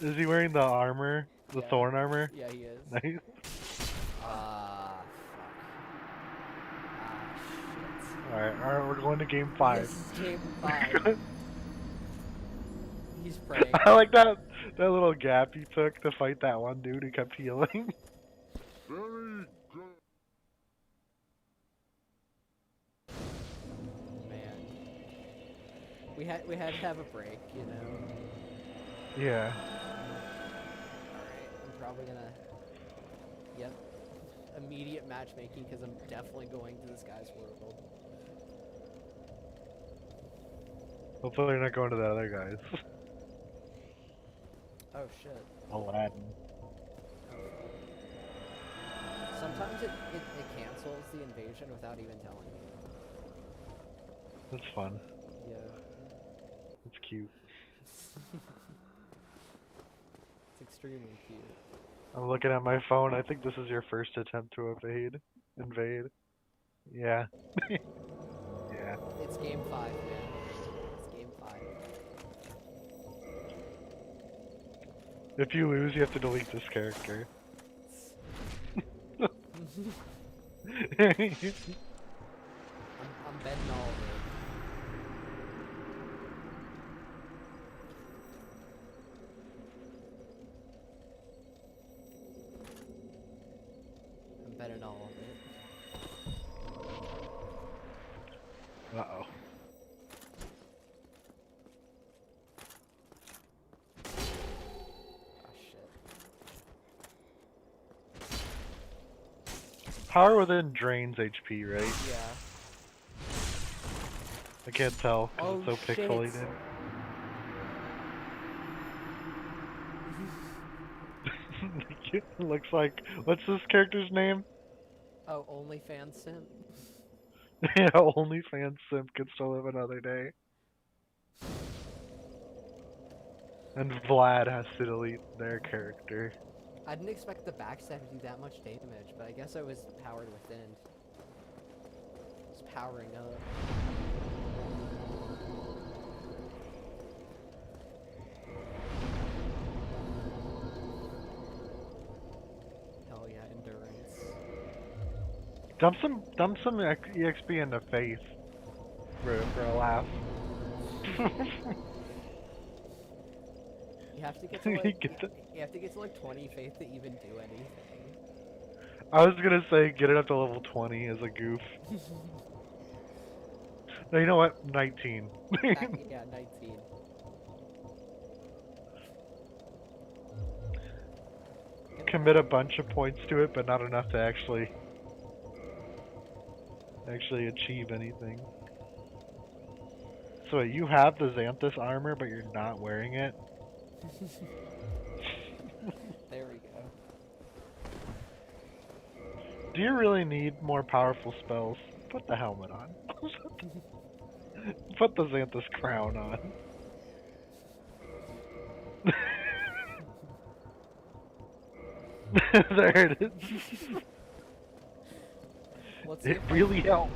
me. Is he wearing the armor? The Yeah. thorn armor? Yeah, he is. Nice. Fuck. Shit. Alright, we're going to game 5. This is game 5. He's praying. I like that little gap he took to fight that one dude who kept healing. Man. We had to have a break, you know. Yeah. Alright, I'm probably gonna... Yep. Immediate matchmaking, because I'm definitely going to this guy's world. Hopefully you're not going to the other guys. Oh shit. Aladdin. Sometimes it cancels the invasion without even telling me. That's fun. Yeah. It's cute. It's extremely cute. I'm looking at my phone. I think this is your first attempt to invade. Yeah. Yeah. It's game 5, man. It's game 5. If you lose, you have to delete this character. I'm betting all of it. I'm betting all of it. Uh-oh. Oh shit. Power within drains HP, right? Yeah. I can't tell because Oh, it's so shit. pixelated. It looks like, what's this character's name? Oh, OnlyFans simp? Yeah, OnlyFans simp can still live another day. And Vlad has to delete their character. I didn't expect the backstab to do that much damage, but I guess I was powered within. It's powering up. Hell yeah, endurance. Dump some EXP into Faith for a laugh. You have to get to You like get you have to get to like 20 faith to even do anything. I was gonna say get it up to level 20 as a goof. No, you know what? 19. Yeah, 19. Commit a bunch of points to it, but not enough to actually achieve anything. So you have the Xanthus armor, but you're not wearing it? There we go. Do you really need more powerful spells? Put the helmet on. Put the Xanthus crown on. There it is. Let's It really helps.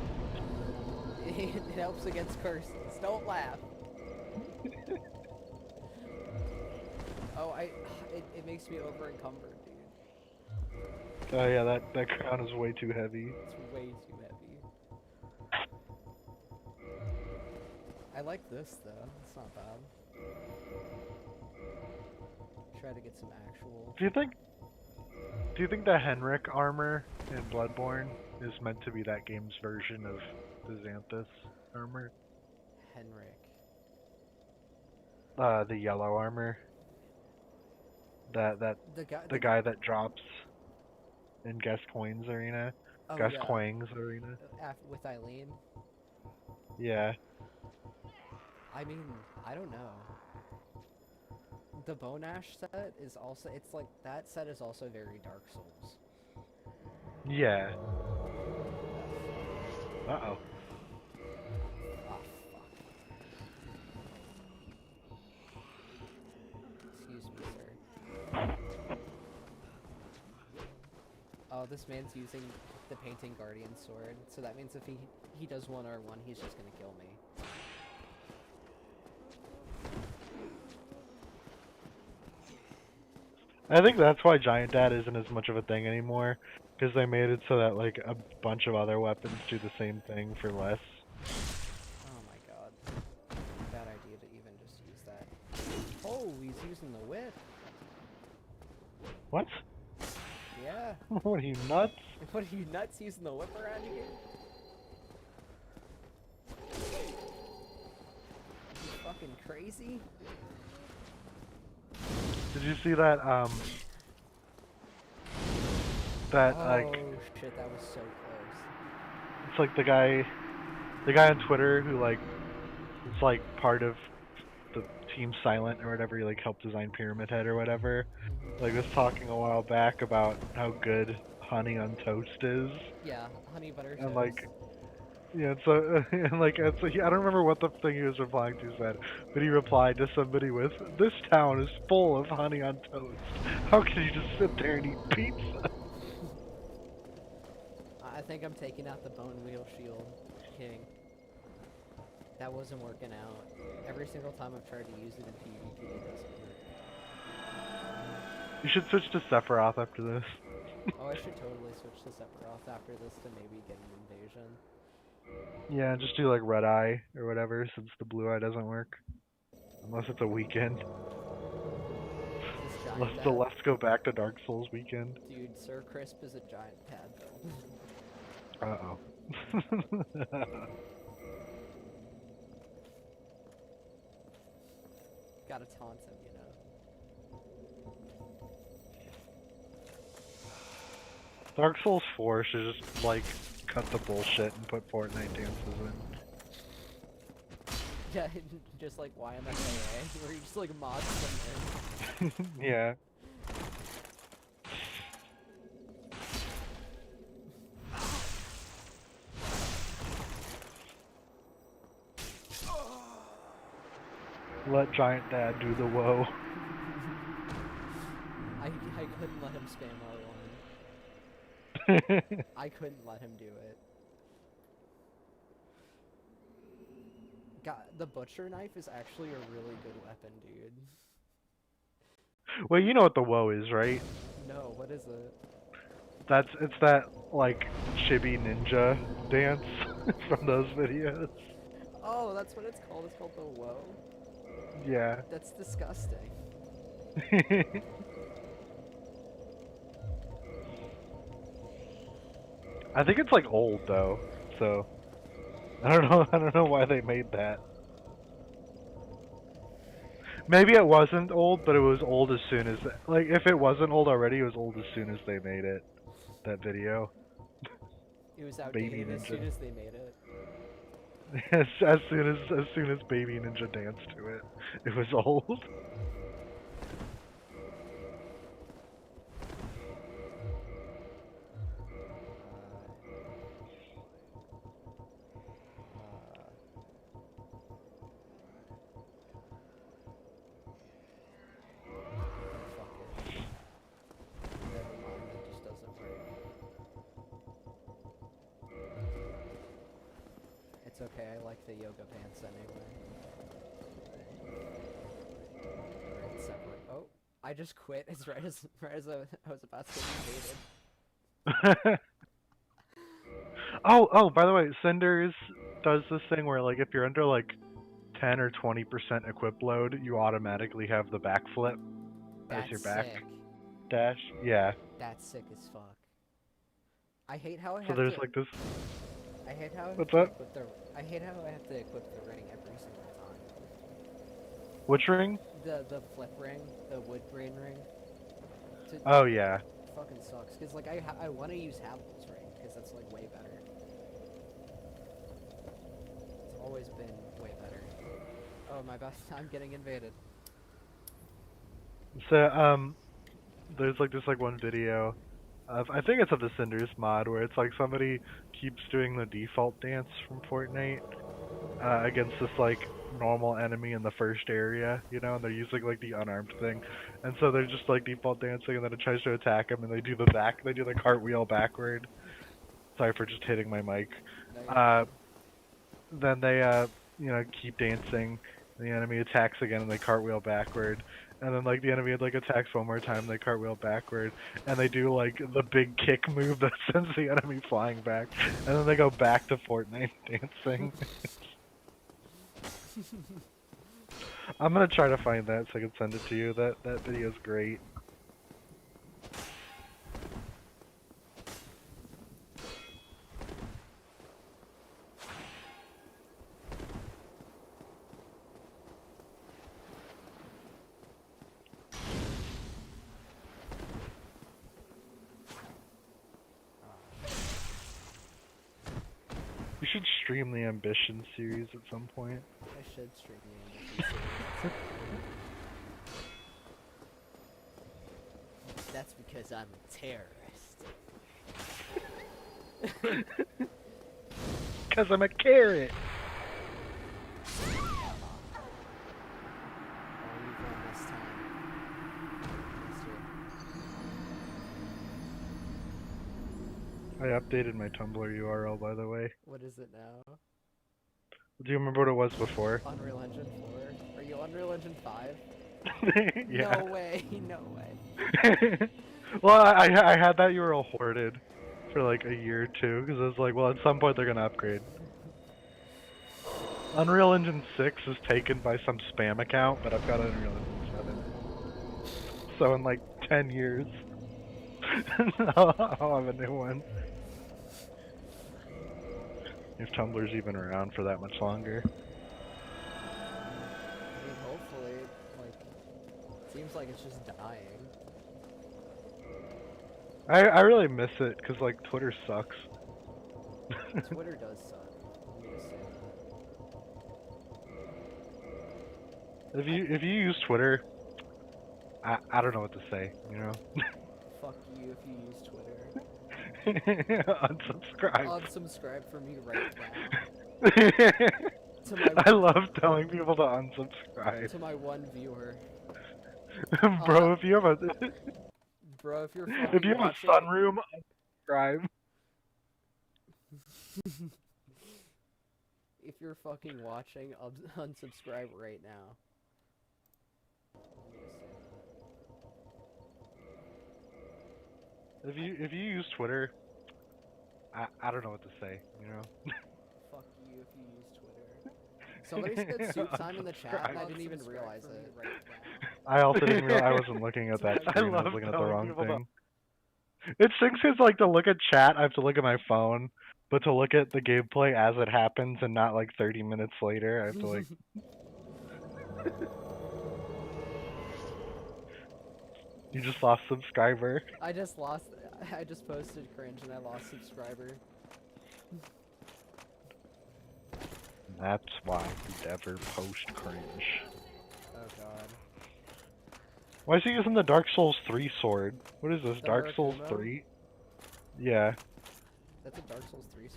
It helps against curses. Don't laugh. Oh, it makes me over encumbered, dude. Oh yeah, that crown is way too heavy. It's way too heavy. I like this though. It's not bad. Try to get some actual. Do you think the Henrik armor in Bloodborne is meant to be that game's version of the Xanthus armor? Henrik. The yellow armor. The The guy that drops in Gascoigne's arena. Oh, Gascoigne's arena. with Eileen. Yeah. I mean, I don't know. The Bone Ash set is also, it's like, that set is also very Dark Souls. Yeah. Uh-oh. Ah, fuck. Oh, this man's using the painting guardian sword, so that means if he does 1R1, he's just gonna kill me. I think that's why Giant Dad isn't as much of a thing anymore, because they made it so that like a bunch of other weapons do the same thing for less. Oh my god. Bad idea to even just use that. Oh, he's using the whip. What? Yeah. What are you, nuts? What are you, nuts, using the whip around here? You fucking crazy? Did you see that, like, Oh shit, that was so close. it's like the guy on Twitter who, like, it's like part of the Team Silent or whatever, he, like, helped design Pyramid Head or whatever, like, was talking a while back about how good honey on toast is. Yeah, honey butter And, toast. like, yeah, so, and like, it's, I don't remember what the thing he was replying to said, but he replied to somebody with, "This town is full of honey on toast. How can you just sit there and eat pizza?" I think I'm taking out the bone wheel shield. Kidding. That wasn't working out. Every single time I've tried to use it in PvP, it doesn't work. You should switch to Sephiroth after this. Oh, I should totally switch to Sephiroth after this to maybe get an invasion. Yeah, just do like Red Eye or whatever, since the Blue Eye doesn't work. Unless it's a weekend. Is this Unless giant it's a dad? Let's Go Back to Dark Souls weekend. Dude, Sir Crisp is a giant tadpole. Uh-oh. Gotta taunt him, you know. Dark Souls 4 should just, like, cut the bullshit and put Fortnite dances in. Yeah, just like YMFAA, where you just like mod them in. Yeah. Let Giant Dad do the woe. I couldn't let him spam R1. I couldn't let him do it. God, the butcher knife is actually a really good weapon, dude. Well, you know what the woe is, right? No, what is it? It's that, like, chibi ninja dance from those videos. Oh, that's what it's called. It's called the woe. Yeah. That's disgusting. I think it's like old though, so I don't know why they made that. Maybe it wasn't old, but it was old as soon as, like, if it wasn't old already, it was old as soon as they made it. That video. It was Baby outdated as Ninja. soon as they made it. as soon as Baby Ninja danced to it, it was old. Fuck it. Never mind, it just doesn't work. It's okay, I like the yoga pants anyway. Alright, separate. Oh, I just quit as right as I was about to get invaded. Oh, by the way, Cinders does this thing where, like, if you're under, like, 10 or 20% equip load, you automatically have the backflip as your That's back sick. dash. Yeah. That's sick as fuck. I hate how I So have there's, to. like, this... I hate how I have What's to up? equip the. I hate how I have to equip the ring every single time. Which ring? The flip ring, the wood grain ring. Oh, yeah. Fucking sucks, cause like I want to use Havel's ring, cause that's like way better. It's always been way better. Oh my bad, I'm getting invaded. So, there's, like, this, like, one video of, I think it's of the Cinders mod, where it's, like, somebody keeps doing the default dance from Fortnite, against this, like, normal enemy in the first area, you know, and they're using like the unarmed thing, and so they're just like default dancing, and then it tries to attack them, and they do the cartwheel backward. Sorry for just hitting my mic. No, you're Uh, good. then they you know, keep dancing. The enemy attacks again, and they cartwheel backward. And then like the enemy like attacks one more time, they cartwheel backward, and they do like the big kick move that sends the enemy flying back, and then they go back to Fortnite dancing. I'm gonna try to find that so I can send it to you. That video's great. You should stream the Ambition series at some point. I should stream the Ambition series. That's because I'm a terrorist. Cause I'm a carrot. Oh, you've won this time. I updated my Tumblr URL, by the way. What is it now? Do you remember what it was before? Unreal Engine 4? Are you Unreal Engine 5? Yeah. No way, no way. Well, I had that URL hoarded for like a year or two, because I was like, well, at some point they're gonna upgrade. Unreal Engine 6 is taken by some spam account, but I've got Unreal Engine 7. So in like 10 years, I'll have a new one. If Tumblr's even around for that much longer. I mean, hopefully, like, it seems like it's just dying. I really miss it, because like Twitter sucks. Twitter does suck. I'm gonna say that. If you use Twitter, I don't know what to say, you know? Fuck you if you use Twitter. Unsubscribe. Unsubscribe for me right now. To my I love telling people to unsubscribe. to my one viewer. Bro, if you have a Bro, if you're if you have watching, a sunroom, unsubscribe. if you're fucking watching, unsubscribe right now. If you use Twitter, I don't know what to say, you know? Fuck you if you use Twitter. Somebody said soup time in the chat and I didn't even realize it right now. I also didn't realize I wasn't looking at that I screen, I was love looking at the telling wrong people thing. It stinks because like to look at chat I have to look at my phone, but to look at the gameplay as it happens and not like 30 minutes later, I have to like You just lost subscriber. I just posted cringe and I lost subscriber. That's why you never post cringe. Oh god. Why is he using the Dark Souls 3 sword? What is this, The Dark Souls Murakumo? 3? Yeah. That's a Dark Souls 3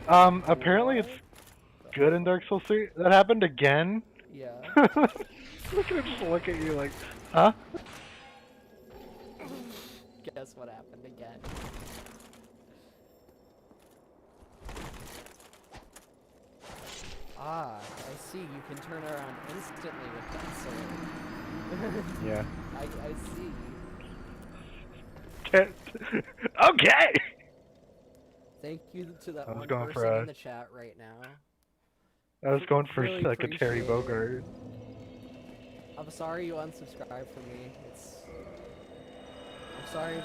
sword. Apparently it's What? good in Dark Souls 3. That happened again? Yeah. Look at him just look at you like, huh? Guess what happened again? Ah, I see. You can turn around instantly with that sword. Yeah. I see. Okay! Thank you to that I was one going person for in the chat right now. I was going for Really like a Terry appreciate it. Bogard. I'm sorry you unsubscribed from me. I'm sorry, it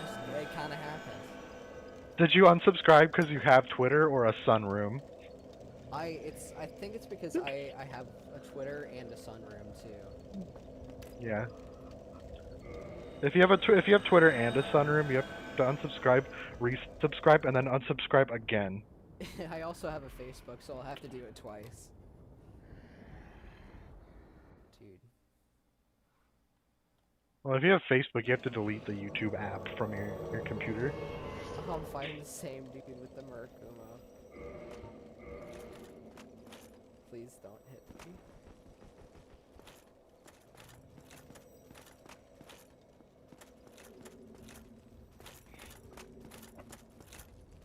kind of happened. Did you unsubscribe because you have Twitter or a sunroom? I think it's because I have a Twitter and a sunroom too. Yeah. If you have Twitter and a sunroom, you have to unsubscribe, resubscribe, and then unsubscribe again. I also have a Facebook, so I'll have to do it twice. Dude. Well, if you have Facebook, you have to delete the YouTube app from your computer. I'm fighting the same dude with the Murakumo. Please don't hit me.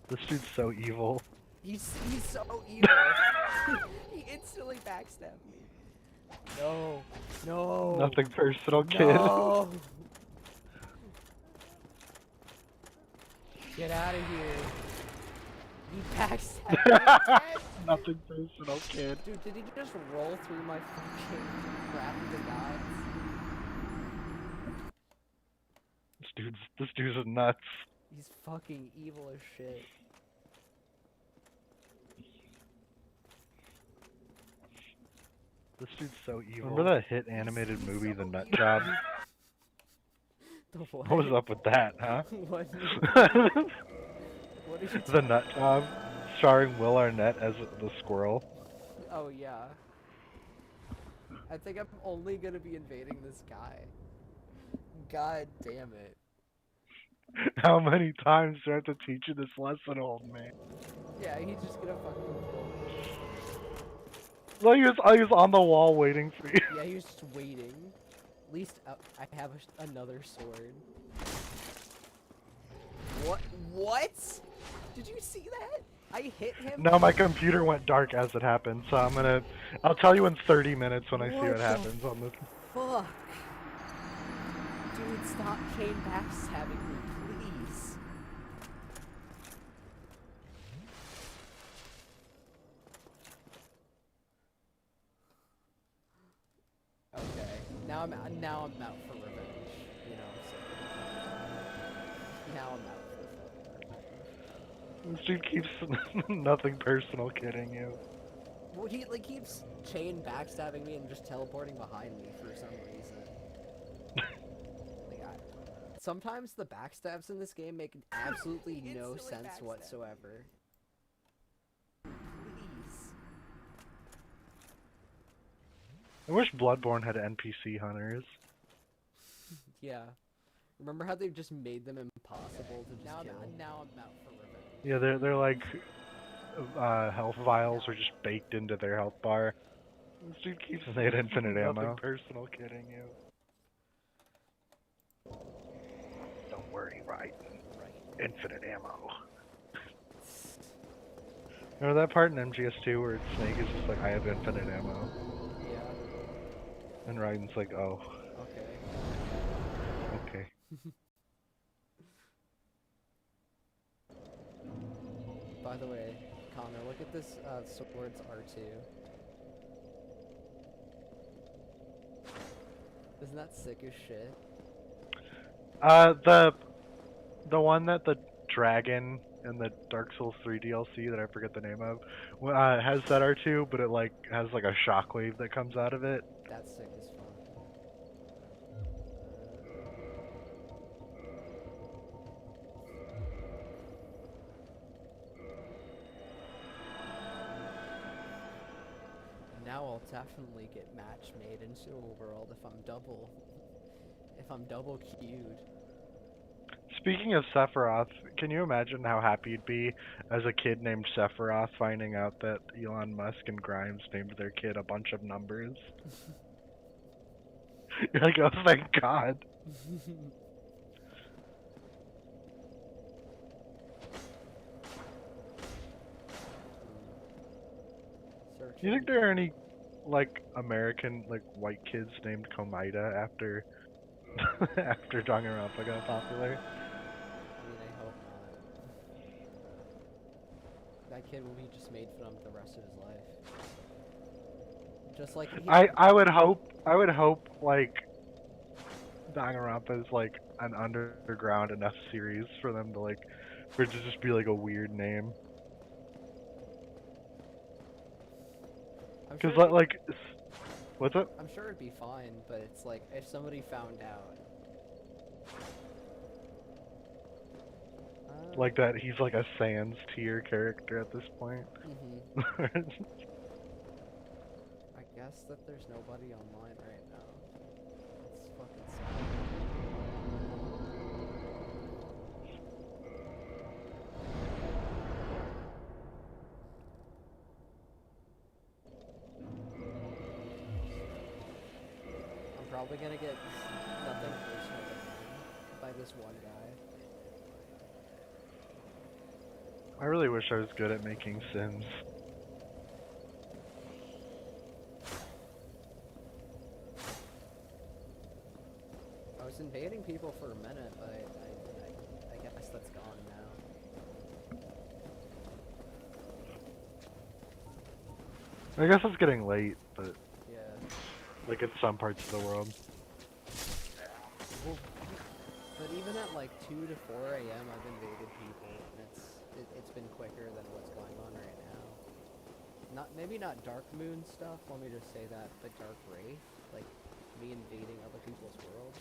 This dude's so evil. He's so evil. He instantly backstabbed me. No. No. Nothing personal, kid. No. Get out of here. He backstabbed me again. Nothing personal, kid. Dude, did he just roll through my fucking Wrath of the Gods? This dude's nuts. He's fucking evil as shit. This dude's so evil. Remember that hit animated movie, The Nut Job? The what? What was up with that, huh? What? What did you The Nut Job, starring Will Arnett as the squirrel. Oh yeah. I think I'm only gonna be invading this guy. God damn it. How many times do I have to teach you this lesson, old man? Yeah, he's just gonna fucking kill me. Well, he was on the wall waiting for you. Yeah, he was just waiting. At least I have another sword. What? What? Did you see that? I hit him. No, my computer went dark as it happened, so I'll tell you in 30 minutes when I see what the happens on this. Fuck. Dude, stop chain backstabbing me, please. Okay, now I'm out for revenge. You know what I'm saying? Now I'm out for revenge. This dude keeps nothing personal kidding you. Well, he like keeps chain backstabbing me and just teleporting behind me for some reason. Sometimes the backstabs in this game make absolutely no sense whatsoever. Please. I wish Bloodborne had NPC hunters. Yeah. Remember how they just made them impossible to just kill? Now I'm out for revenge. Yeah, they're like health vials are just baked into their health bar. This dude keeps saying infinite ammo. Nothing personal kidding you. Don't worry, right? Infinite ammo. Remember that part in MGS2 where Snake is just like, I have infinite ammo? Yeah. And Raiden's like, oh. Okay. Okay. By the way, Connor, look at this sword's R2. Isn't that sick as shit? The one that the dragon in the Dark Souls 3 DLC that I forget the name of has that R2, but it like has like a shockwave that comes out of it. That's sick as fuck. Now I'll definitely get match made in Silverworld if I'm double queued. Speaking of Sephiroth, can you imagine how happy you'd be as a kid named Sephiroth finding out that Elon Musk and Grimes named their kid a bunch of numbers? You're like, oh, thank God. Do you think there are any, like, American, like, white kids named Komida after after Danganronpa got popular? I mean, I hope not. That kid will be just made fun of the rest of his life. Just like I would hope like Danganronpa is like an underground enough series for them to like for it to just be like a weird name. Because sure like what's up? I'm sure it'd be fine, but it's like if somebody found out. Like that he's like a Sans tier character at this point. Mm-hmm. I guess that there's nobody online right now. It's fucking sad. probably gonna get nothing personal by this one guy. I really wish I was good at making Sims. I was invading people for a minute, but I guess that's gone now. I guess it's getting late, but Yeah. like in some parts of the world. Well, but even at like 2 to 4 a.m. I've invaded people, and it's been quicker than what's going on right now. Maybe not Dark Moon stuff, let me just say that, but Dark Wraith, like me invading other people's worlds.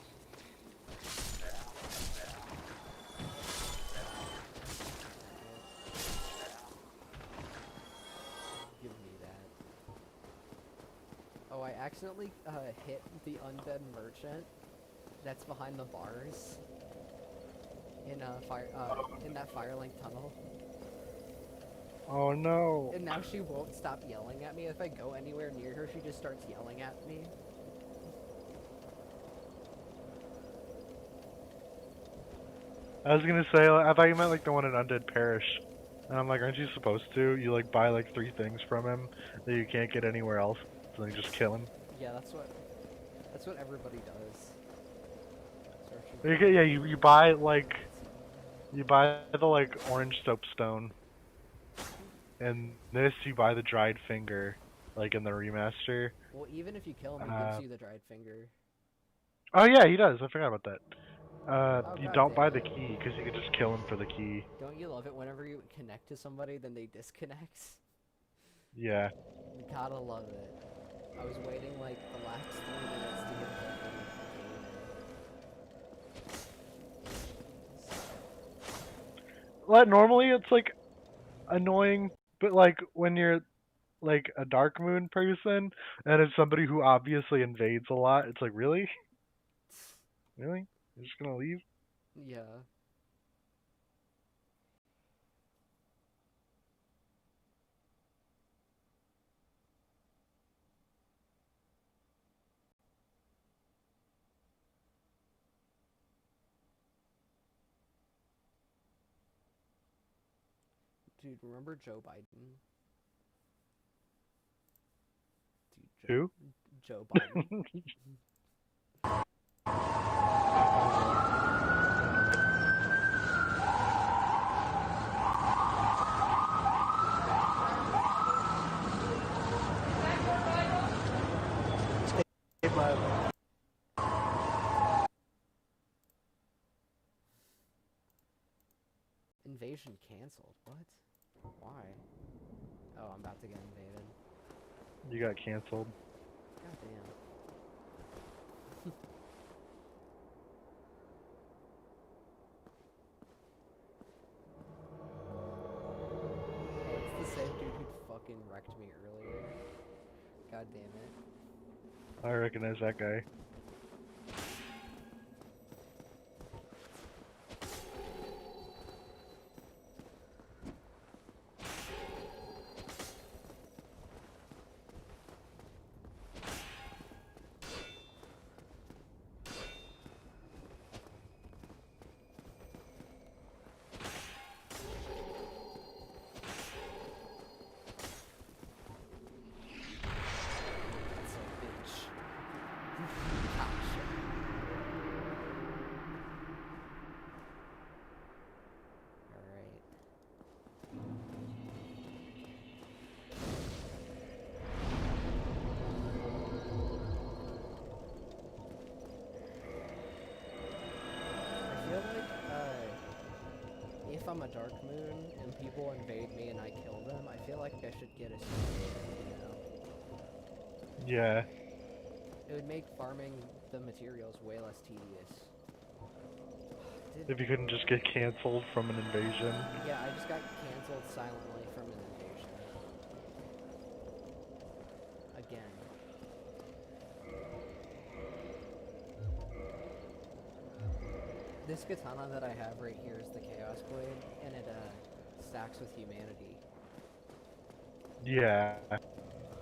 Give me that. Oh, I accidentally hit the undead merchant that's behind the bars in in that Firelink tunnel. Oh no. And now she won't stop yelling at me. If I go anywhere near her, she just starts yelling at me. I was gonna say, I thought you meant like the one in Undead Parish. And I'm like, aren't you supposed to? You like buy like 3 things from him that you can't get anywhere else, and then you just kill him. Yeah, that's what everybody does. Yeah, you buy like, you buy the like orange soapstone, and this you buy the dried finger, like in the remaster. Well, even if you kill him, he gives you the dried finger. Oh yeah, he does. I forgot about that. Oh, You God don't damn buy it. the key because you can just kill him for the key. Don't you love it whenever you connect to somebody, then they disconnect? Yeah. You gotta love it. I was waiting like the last 3 minutes to get Well, normally it's like annoying, but like when you're like a Dark Moon person and it's somebody who obviously invades a lot, it's like, really? Really? You're just gonna leave? Yeah. Dude, remember Joe Biden? Dude, Who? Joe Biden. Invasion canceled. What? Why? Oh, I'm about to get invaded. You got canceled. God damn. Oh, it's the same dude who fucking wrecked me earlier. God damn it. I recognize that guy. That's a bitch. Gotcha. Alright. I feel like, if I'm a Dark Moon and people invade me and I kill them, I feel like I should get a certificate, you know? Yeah. It would make farming the materials way less tedious. If you couldn't just get canceled from an invasion. Yeah, I just got canceled silently from an invasion. Again. This katana that I have right here is the Chaos Blade, and it stacks with humanity. Yeah.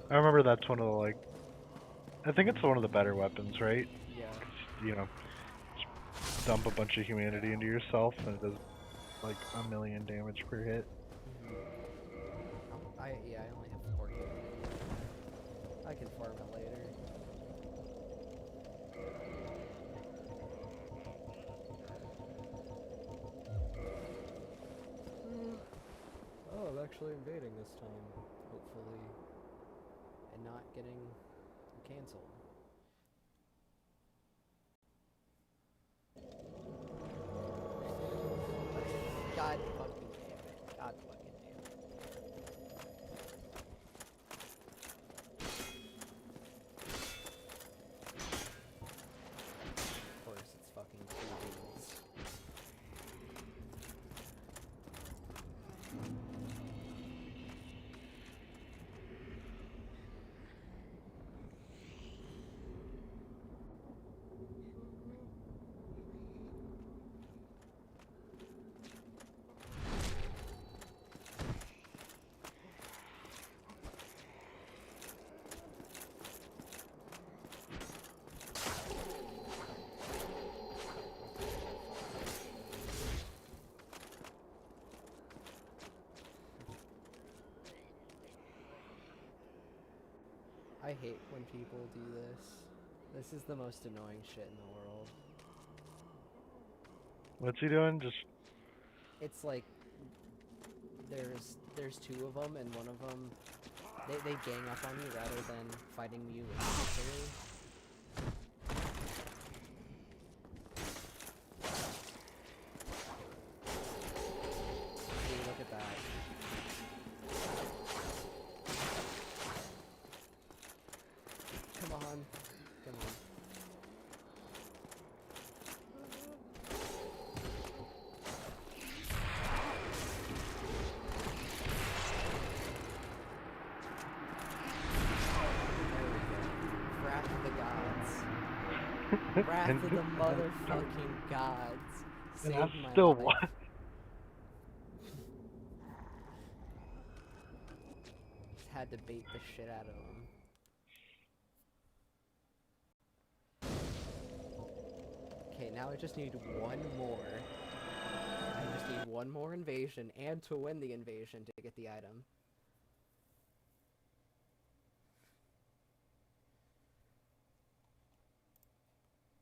I remember that's one of the like, I think it's one of the better weapons, right? Yeah. You know, just dump a bunch of humanity into yourself, and it does like a million damage per hit. Yeah, I only have 4 kills. I can farm it later. Oh, I'm actually invading this time, hopefully, and not getting cancelled. God fucking damn it. God fucking damn it. Of course, it's fucking 2 dudes. I hate when people do this. This is the most annoying shit in the world. What's he doing? Just It's like there's 2 of them, and one of them they gang up on you rather than fighting you individually. See, look at that. Come on. Come on. Wrath of the gods. Wrath of the motherfucking gods. and Save I'm my still life. Just had to bait the shit out of him. Okay, now I just need one more. I just need one more invasion and to win the invasion to get the item.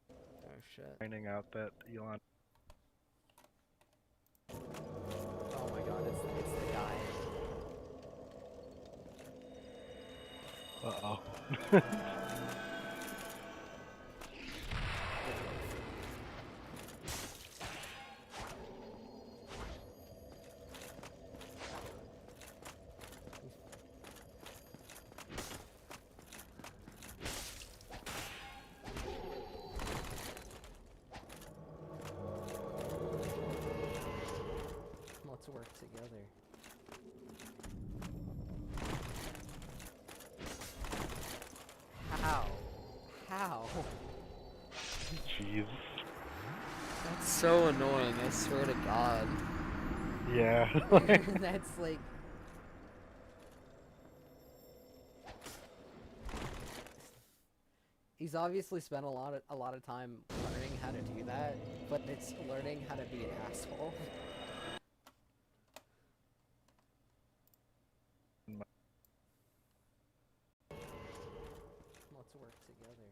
Oh shit. finding out that Elon. Oh my god, it's the guy. Uh-oh. Let's work together. How? How? Jeez. That's so annoying, I swear to god. Yeah. That's like... He's obviously spent a lot of time learning how to do that, but it's learning how to be an asshole. Let's work together.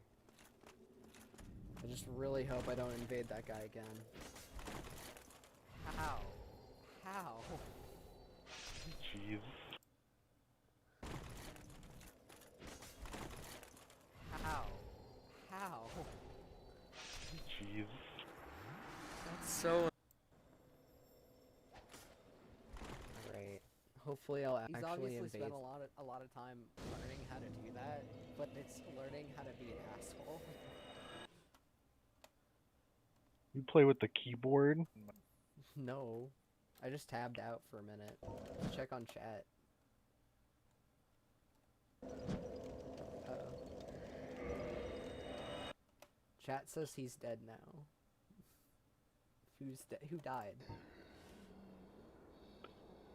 I just really hope I don't invade that guy again. How? How? Jeez. How? How? Jeez. That's so... Alright. Hopefully I'll actually invade. He's obviously spent a lot of time learning how to do that, but it's learning how to be an asshole. You play with the keyboard? No. I just tabbed out for a minute. Let's check on chat. Uh-oh. Chat says he's dead now. Who died?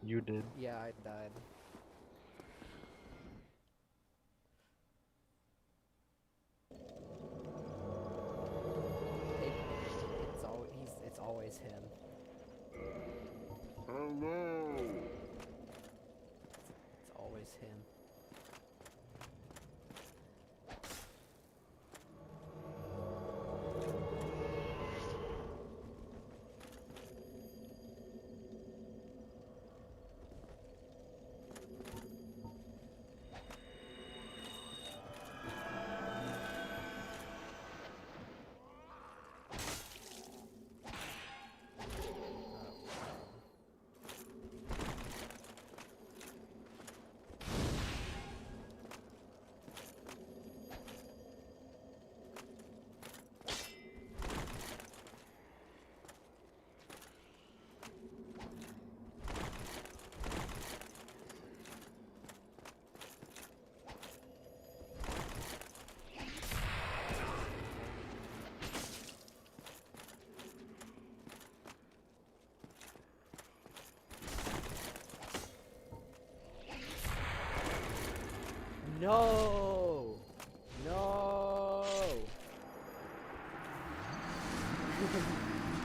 You did. Yeah, I died. Hello. It's always him. No! No!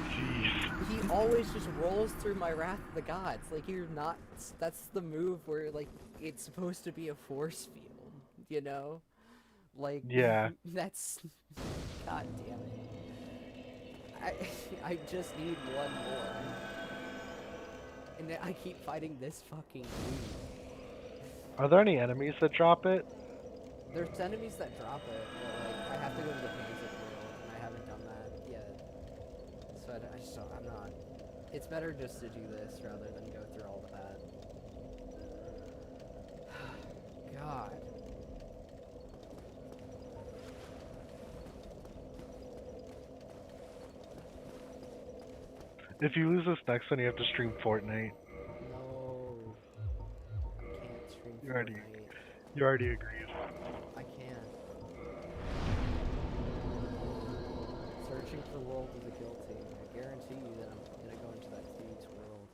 Jeez. He always just rolls through my Wrath of the Gods. Like, you're not. That's the move where, like, it's supposed to be a force field, you know? Like, Yeah. that's. God damn it. I just need one more. And then I keep fighting this fucking dude. Are there any enemies that drop it? There's enemies that drop it, but, like, I have to go to the Panzer world, and I haven't done that yet. So I just don't, I'm not. It's better just to do this rather than go through all of that. God. If you lose this next one, you have to stream Fortnite. No. I can't stream You already- Fortnite. You already agreed. I can't. Searching for World of the Guilty. I guarantee you that I'm gonna go into that dude's world.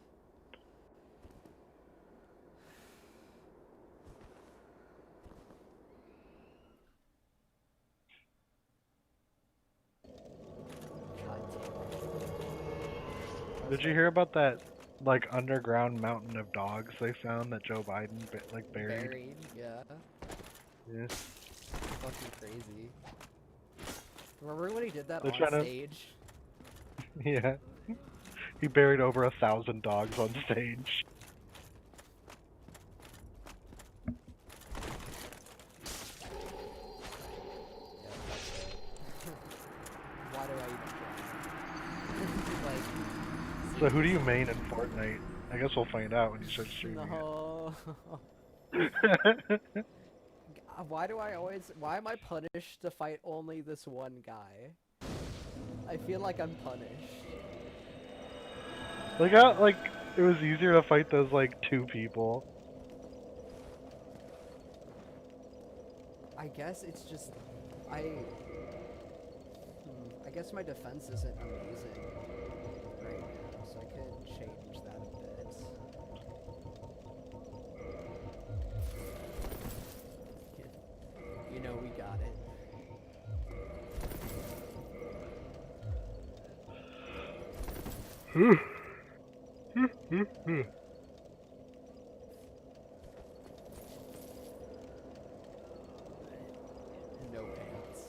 God damn it. Did you hear about that, like, underground mountain of dogs they found that Joe Biden, like, buried? Buried, yeah. Yeah. Fucking crazy. Remember when he did that They're on trying to- stage? Yeah. He buried over 1,000 dogs on stage. Yeah, that's it. Why do I even try? Like, So who do you main in Fortnite? I guess we'll find out when you start streaming no. it. Why am I punished to fight only this one guy? I feel like I'm punished. Like, it was easier to fight those, like, 2 people. I guess it's just, I guess my defense isn't amazing right now, so I could change that a bit. You know, we got it. No pants.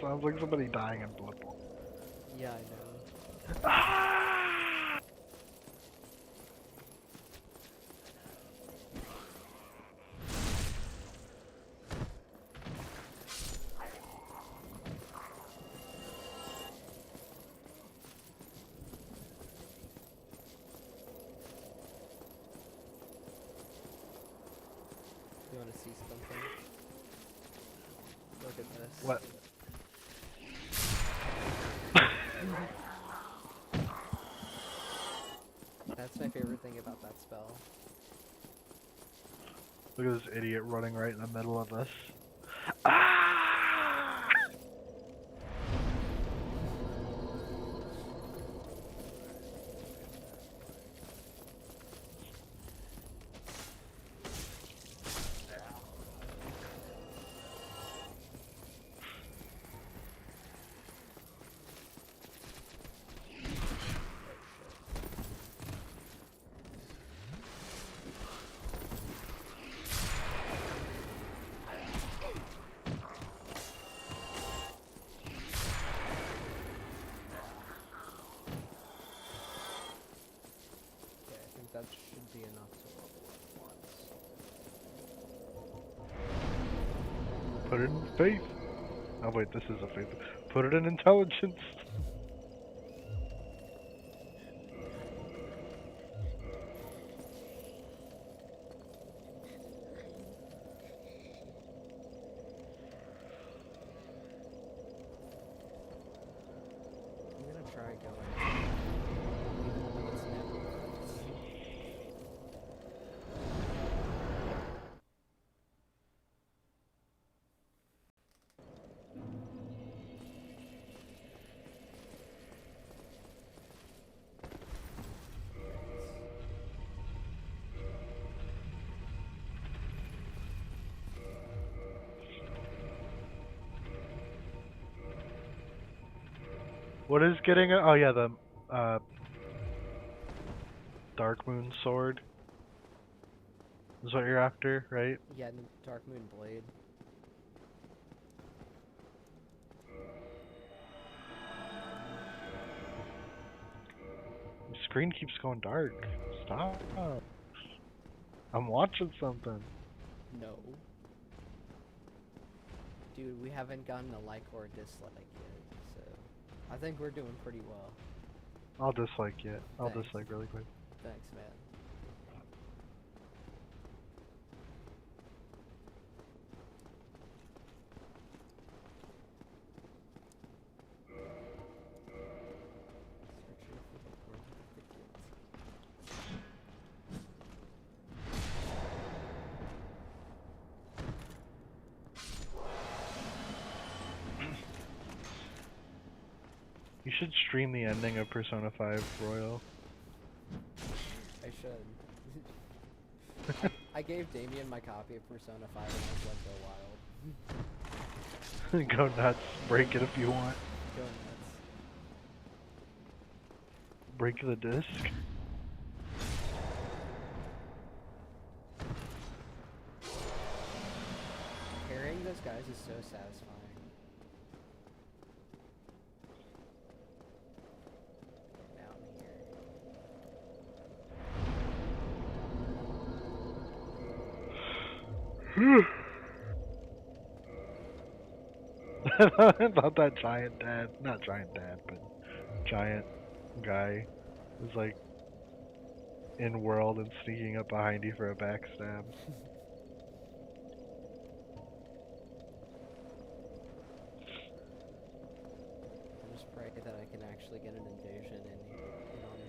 Sounds like somebody dying in Bloodborne. Yeah, I know. You want to see something? Look at this. What? That's my favorite thing about that spell. Look at this idiot running right in the middle of us. Put it in faith. Oh wait, this is a faith. Put it in intelligence. I'm gonna try going. Even though it's never worked. What is getting it? Oh yeah, the Dark Moon sword is what you're after, right? Yeah, and the Dark Moon Blade. The screen keeps going dark. Stop. I'm watching something. No. Dude, we haven't gotten a like or a dislike yet, so I think we're doing pretty well. I'll dislike it. I'll Thanks. dislike really quick. Thanks, man. Searching for the word of the kids. You should stream the ending of Persona 5 Royal. I should. I gave Damien my copy of Persona 5 and I was like, go wild. Go nuts. Break it if you want. Go nuts. Break the disc. Carrying those guys is so satisfying. Down here. About that giant dad. Not giant dad, but giant guy who's like in world and sneaking up behind you for a backstab. I just pray that I can actually get an invasion in on here.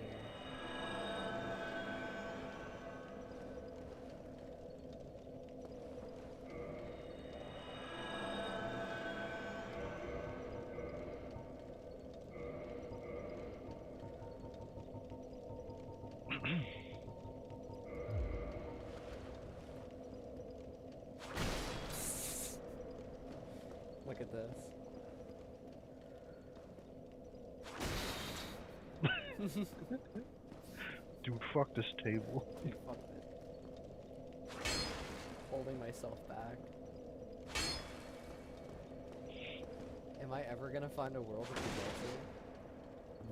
Look at this. Dude, fuck this table. Dude, fuck it. Holding myself back. Am I ever gonna find a world with the desert?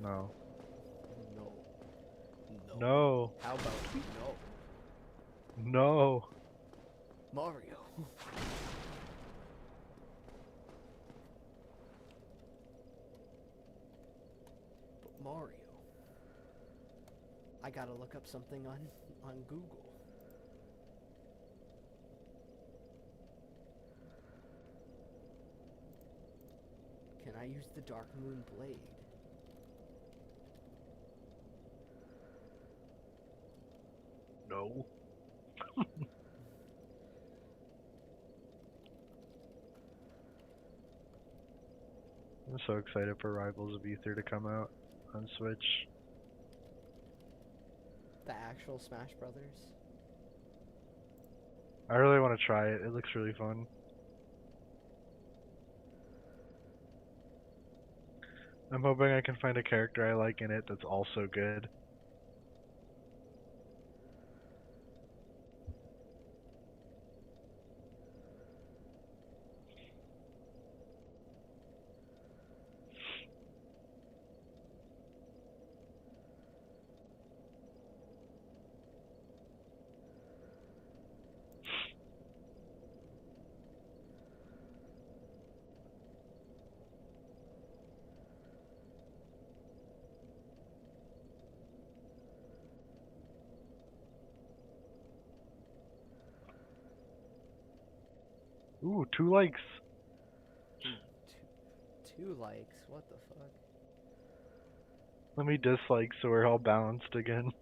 No. No. No. No. How about no? No. Mario. But Mario. I gotta look up something on Google. Can I use the Dark Moon Blade? No. I'm so excited for Rivals of Ether to come out on Switch. The actual Smash Brothers? I really want to try it. It looks really fun. I'm hoping I can find a character I like in it that's also good. Ooh, 2 likes. Ooh, two likes. What the fuck? Let me dislike so we're all balanced again.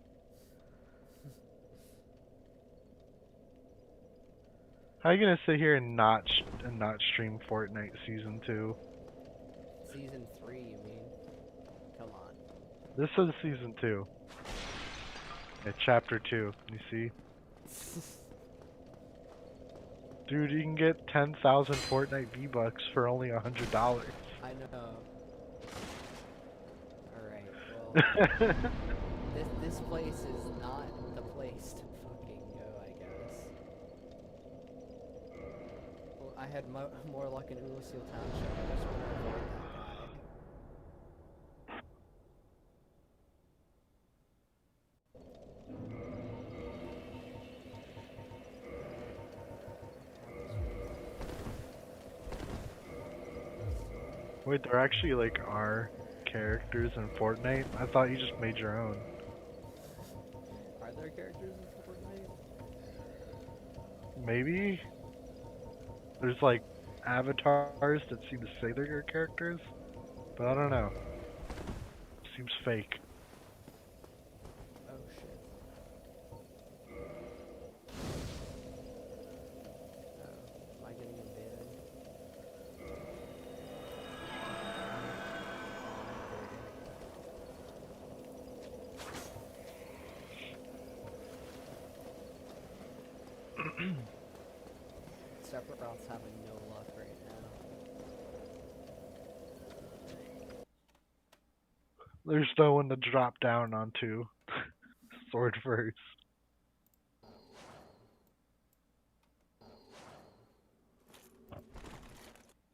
How you gonna sit here and not stream Fortnite Season 2? Season 3, you mean? Come on. This is Season 2. Yeah, Chapter 2. You see? Dude, you can get 10,000 Fortnite V-Bucks for only $100. I know. Alright, well, this place is not the place to fucking go, I guess. Well, I had more luck in Ullasil Township. I just want to avoid that guy. Wait, there actually like are characters in Fortnite? I thought you just made your own. Are there characters in Fortnite? Maybe? There's like avatars that seem to say they're your characters, but I don't know. Seems fake. Oh shit. Oh, am I getting invaded? Separate routes having no luck right now. There's no one to drop down onto. Sword first.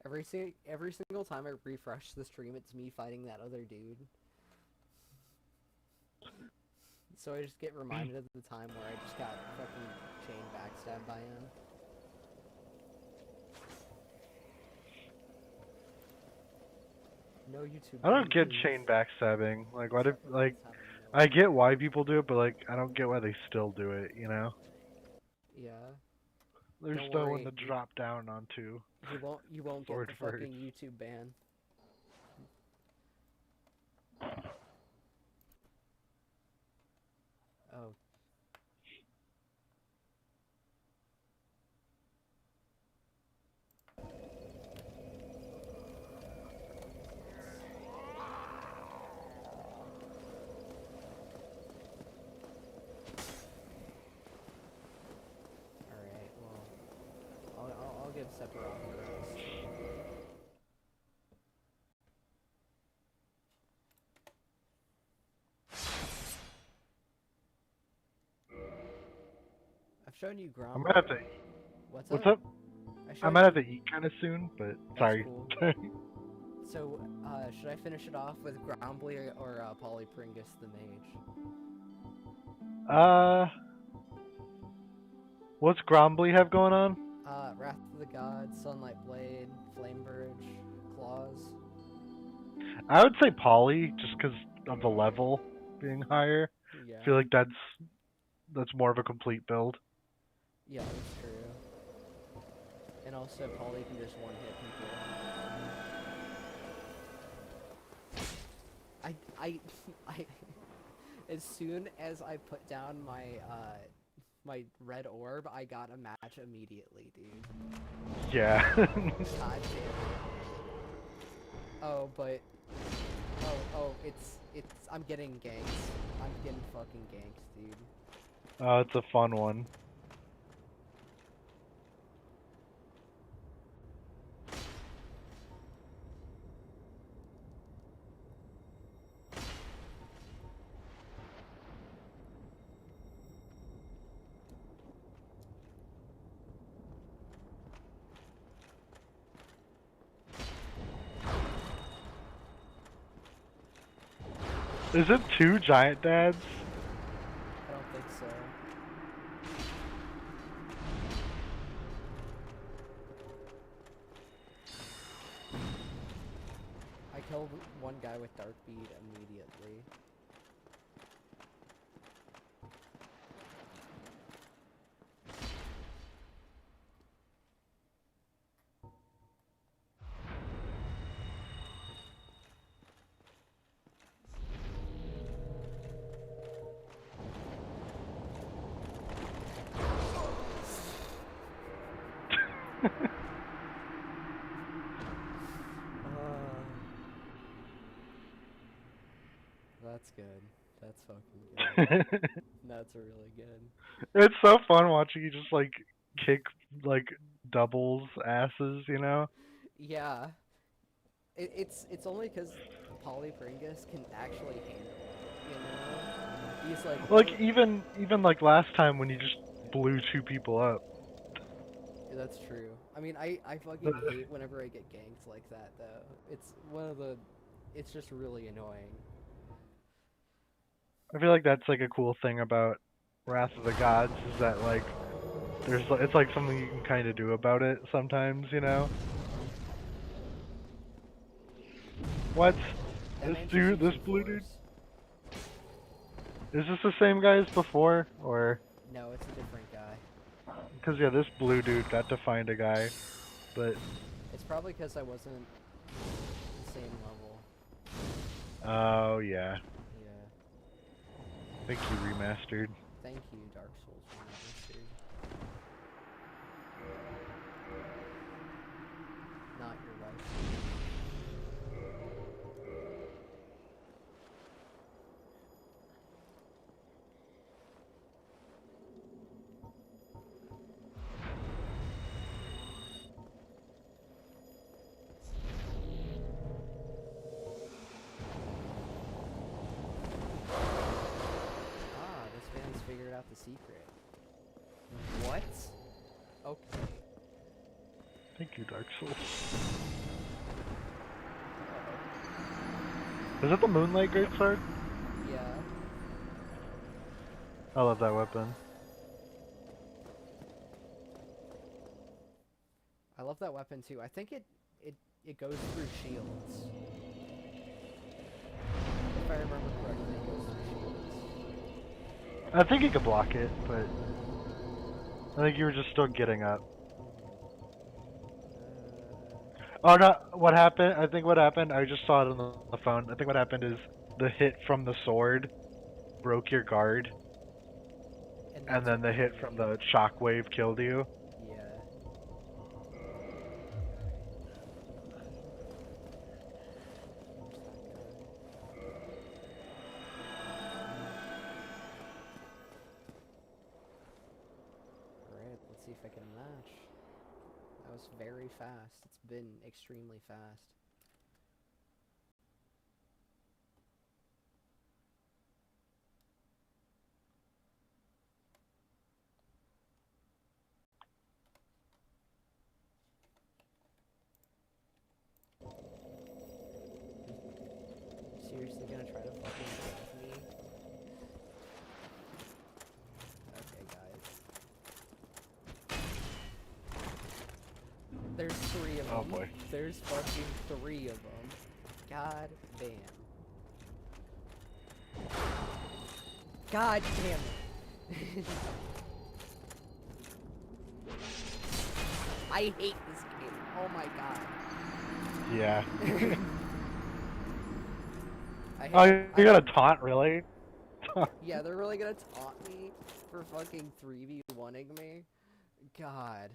Every single time I refresh the stream, it's me fighting that other dude. So I just get reminded of the time where I just got fucking chain backstabbed by him. No YouTube. I don't get please. chain backstabbing. Like, why do, Separate like, routes having no I luck. get why people do it, but like, I don't get why they still do it, you know? Yeah. There's Don't no one worry. to drop down onto. You won't get Sword the first. fucking YouTube ban. Oh. Alright, well, I'll give Sephiroth a rest. I've shown you I Grom. might have to. What's What's up? up? I I showed might you. have to eat kind of soon, but That's sorry. cool. So, should I finish it off with Grombly or Polypringus the Mage? What's Grombly have going on? Wrath of the Gods, Sunlight Blade, Flame Verge, Claws. I would say Poly, just because of the level being higher. Yeah. I feel like that's more of a complete build. Yeah, that's true. And also, Poly can just one-hit people. I, as soon as I put down my, my red orb, I got a match immediately, dude. Yeah. God damn it. Oh, but... Oh, it's... I'm getting ganks. I'm getting fucking ganks, dude. Oh, it's a fun one. Is it 2 giant dads? I don't think so. I killed one guy with Dark Bead immediately. That's good. That's fucking good. That's really good. It's so fun watching you just like kick like doubles asses, you know? Yeah, it's only because Polypringus can actually handle it, you know? He's like, Like oh, even like last time when you just blew two people up. that's true. I mean, I fucking hate whenever I get ganked like that, though. It's one of the, it's just really annoying. I feel like that's like a cool thing about Wrath of the Gods is that like it's like something you can kind of do about it sometimes, you know? What? That man's just This using blue dude? force. Is this the same guy as before? Or No, it's a different guy. because yeah, this blue dude got to find a guy, but It's probably because I wasn't the same level. oh yeah, Yeah. thank you remastered. Thank you, Dark Souls Remastered. Not your wife. Ah, this man's figured out the secret. What? Okay. Thank you, Dark Souls. Uh-oh. Is it the Moonlight Greatsword? Yeah. I love that weapon. I love that weapon too. I think it goes through shields. If I remember correctly, it goes through shields. I think you could block it, but I think you were just still getting up. Oh no, what happened? I think what happened, I just saw it on the phone. I think what happened is the hit from the sword broke your guard, And and that's then what the hit killed from me. the shockwave killed you. Yeah. Alright, let's see if I can match. That was very fast. It's been extremely fast. Seriously gonna try to fucking save me? Okay, guys. There's 3 of them. Oh boy. There's fucking 3 of them. God damn. God damn it. I hate this game. Oh my god. Yeah. I You got a taunt, really? Yeah, they're really gonna taunt me for fucking 3v1ing me? God.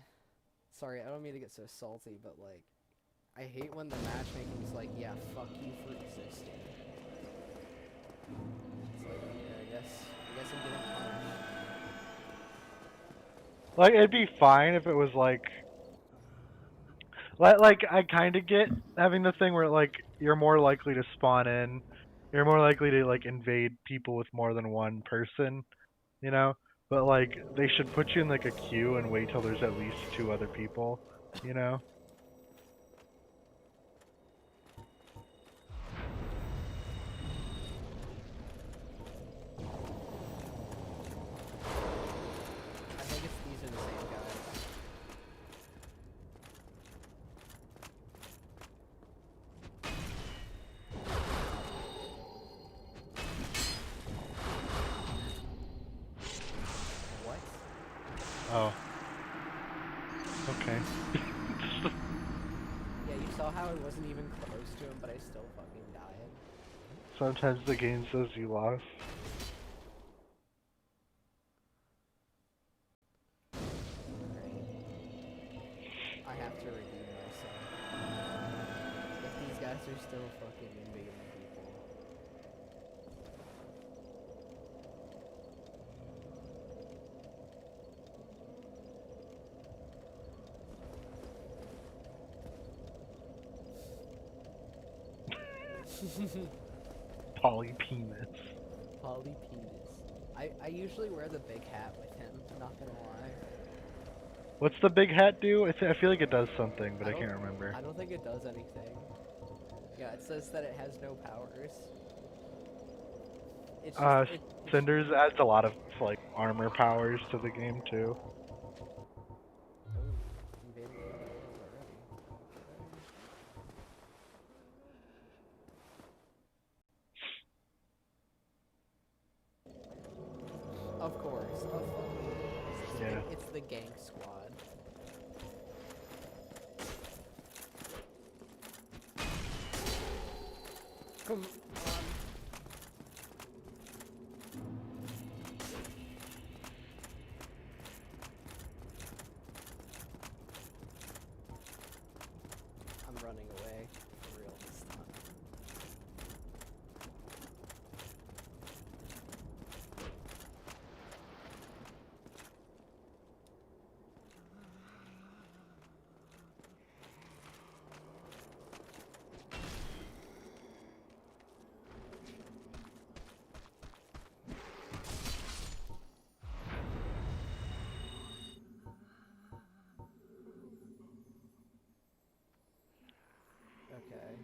Sorry, I don't mean to get so salty, but like, I hate when the matchmaking's like, yeah, fuck you for existing. It's like, yeah, I guess I'm getting punished. Like, it'd be fine if it was like I kind of get having the thing where like you're more likely to spawn in, you're more likely to like invade people with more than one person, you know. But like they should put you in like a queue and wait till there's at least two other people, you know. I think these are the same guys. What? Oh. Okay. Yeah, you saw how I wasn't even close to him, but I still fucking died. Sometimes the game says you lost. have to redeem myself. If these guys are still fucking invading people. Polypenis. Polypenis. I usually wear the big hat with him, I'm not gonna lie. What's the big hat do? I feel like it does something, but I don't- can't remember. I don't think it does anything. Yeah, it says that it has no powers. It's just, Cinders adds a lot of like armor powers to the game too. Oh, invading the world already. Okay. Of course, of fucking course. Yeah. It's the gank squad. Come on. I'm running away for real this time. Okay.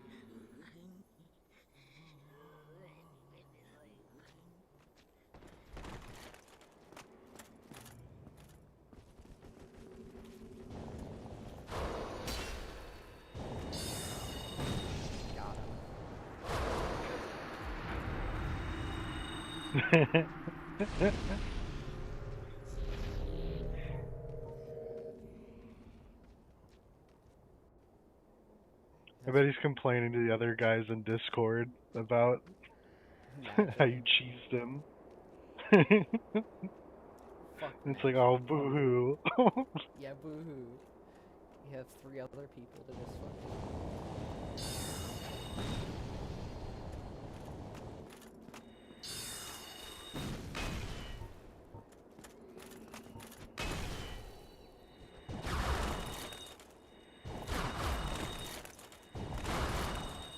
Got him. I bet he's complaining to the other guys in Discord about how you Imagine. cheesed him. Fuck It's man. like, oh, boo-hoo. Yeah, boo-hoo. You have 3 other people to just fucking...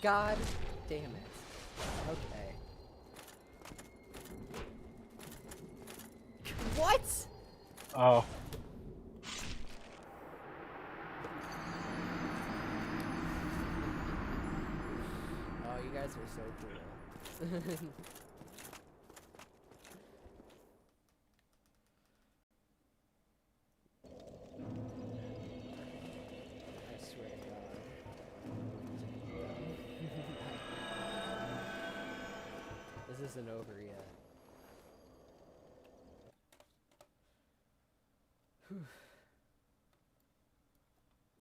God damn it. Okay. What? Oh. Oh, you guys are so cool. I swear to God. This isn't over yet.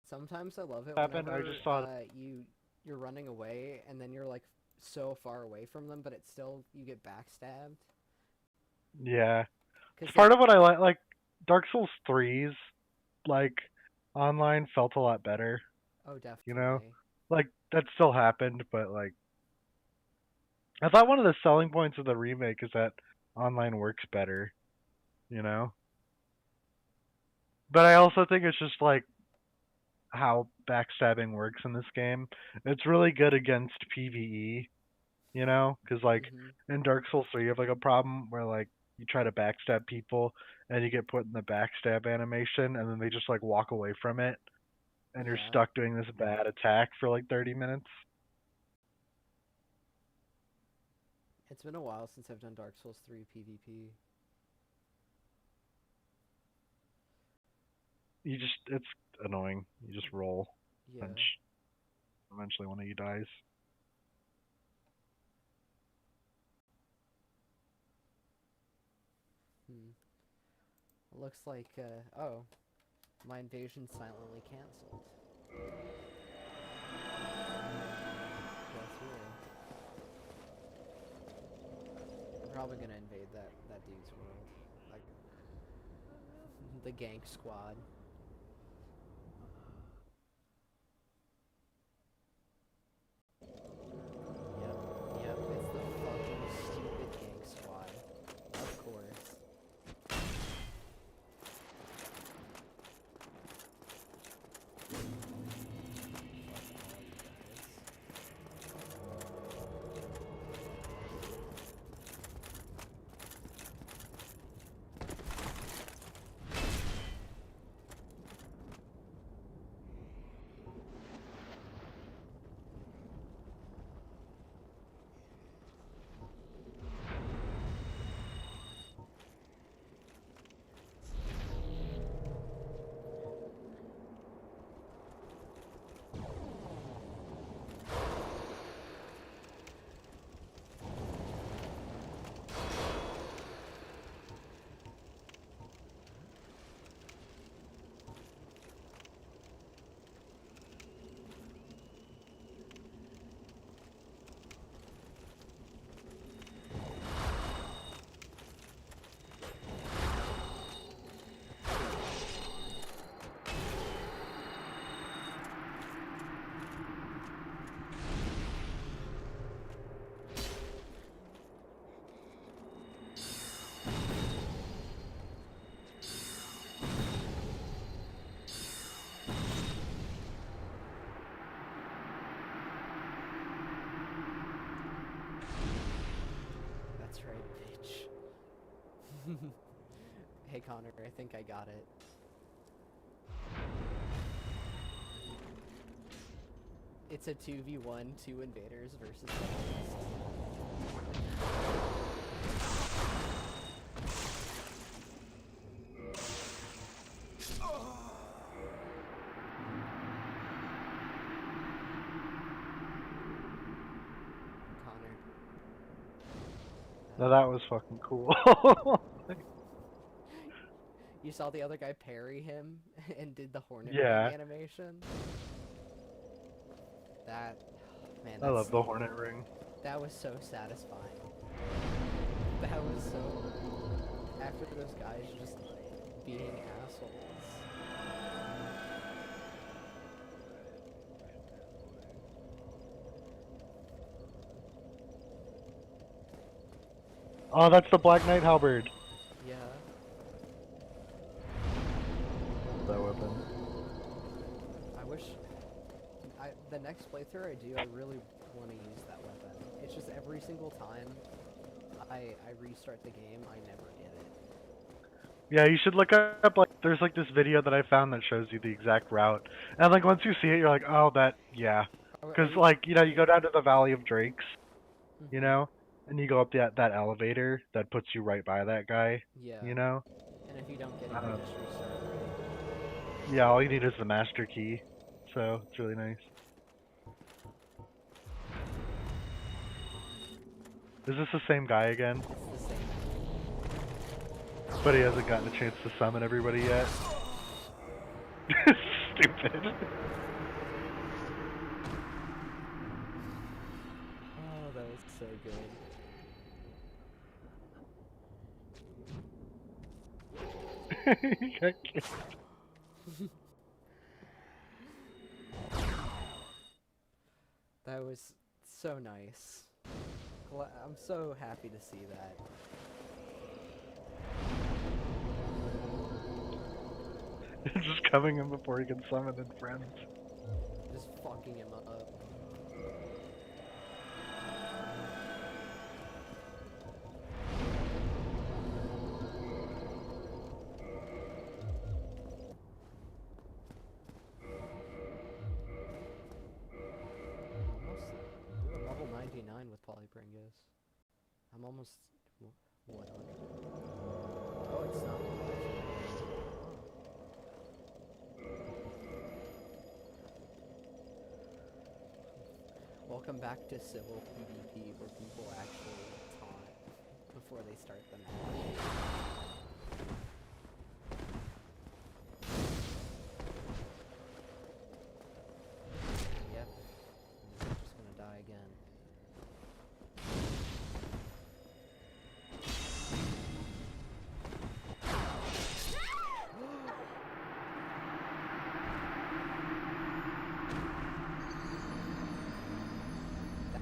Sometimes I love it Happened? I whenever just saw you're running away and then you're like so far away from them, but it's still you get backstabbed. Yeah. Cause It's part of what I like Dark Souls 3's like online felt a lot better, oh you know? definitely. Like that still happened, but like I thought one of the selling points of the remake is that online works better, you know? But I also think it's just like how backstabbing works in this game. It's really good against PvE, you know? Cuz like Mhm. in Dark Souls 3 you have like a problem where like you try to backstab people and you get put in the backstab animation and then they just like walk away from it and you're Yeah. stuck doing this bad attack for like 30 minutes. It's been a while since I've done Dark Souls 3 PvP. It's annoying. You just roll Yeah. and eventually one of you dies. Hmm. It looks like oh, my invasion silently canceled. Go through. I'm probably gonna invade that dude's world. Like the gank squad. Hey Connor, I think I got it. It's a 2v1, 2 invaders versus terrorists. Connor. No, that was fucking cool. You saw the other guy parry him and did the hornet ring Yeah. animation? That, man, I love the Hornet Ring. that was so satisfying. That was so, after those guys just being assholes. Oh, that's the Black Knight Halberd. Yeah. That weapon. I wish, the next playthrough I do, I really want to use that weapon. It's just every single time I restart the game, I never get it. Yeah, you should look up, like, there's like this video that I found that shows you the exact route. And like once you see it, you're like, oh, that, yeah. Because like, you know, you go down to the Valley of Drakes, you know, and you go up that elevator that puts you right by that guy, Yeah. you know? And if you don't get it, you just restart, right? Yeah, all you need is the master key. So, it's really nice. Is this the same guy again? It's the same. But he hasn't gotten a chance to summon everybody yet. Stupid. Oh, that was so good. He got kicked. That was so nice. I'm so happy to see that. Just coming in before he can summon in friends. Just fucking him up. Almost level 99 with Polybringos. I'm almost 100. Oh, it's not. Welcome back to civil PvP where people actually taunt before they start the match. Yep. I'm just gonna die again.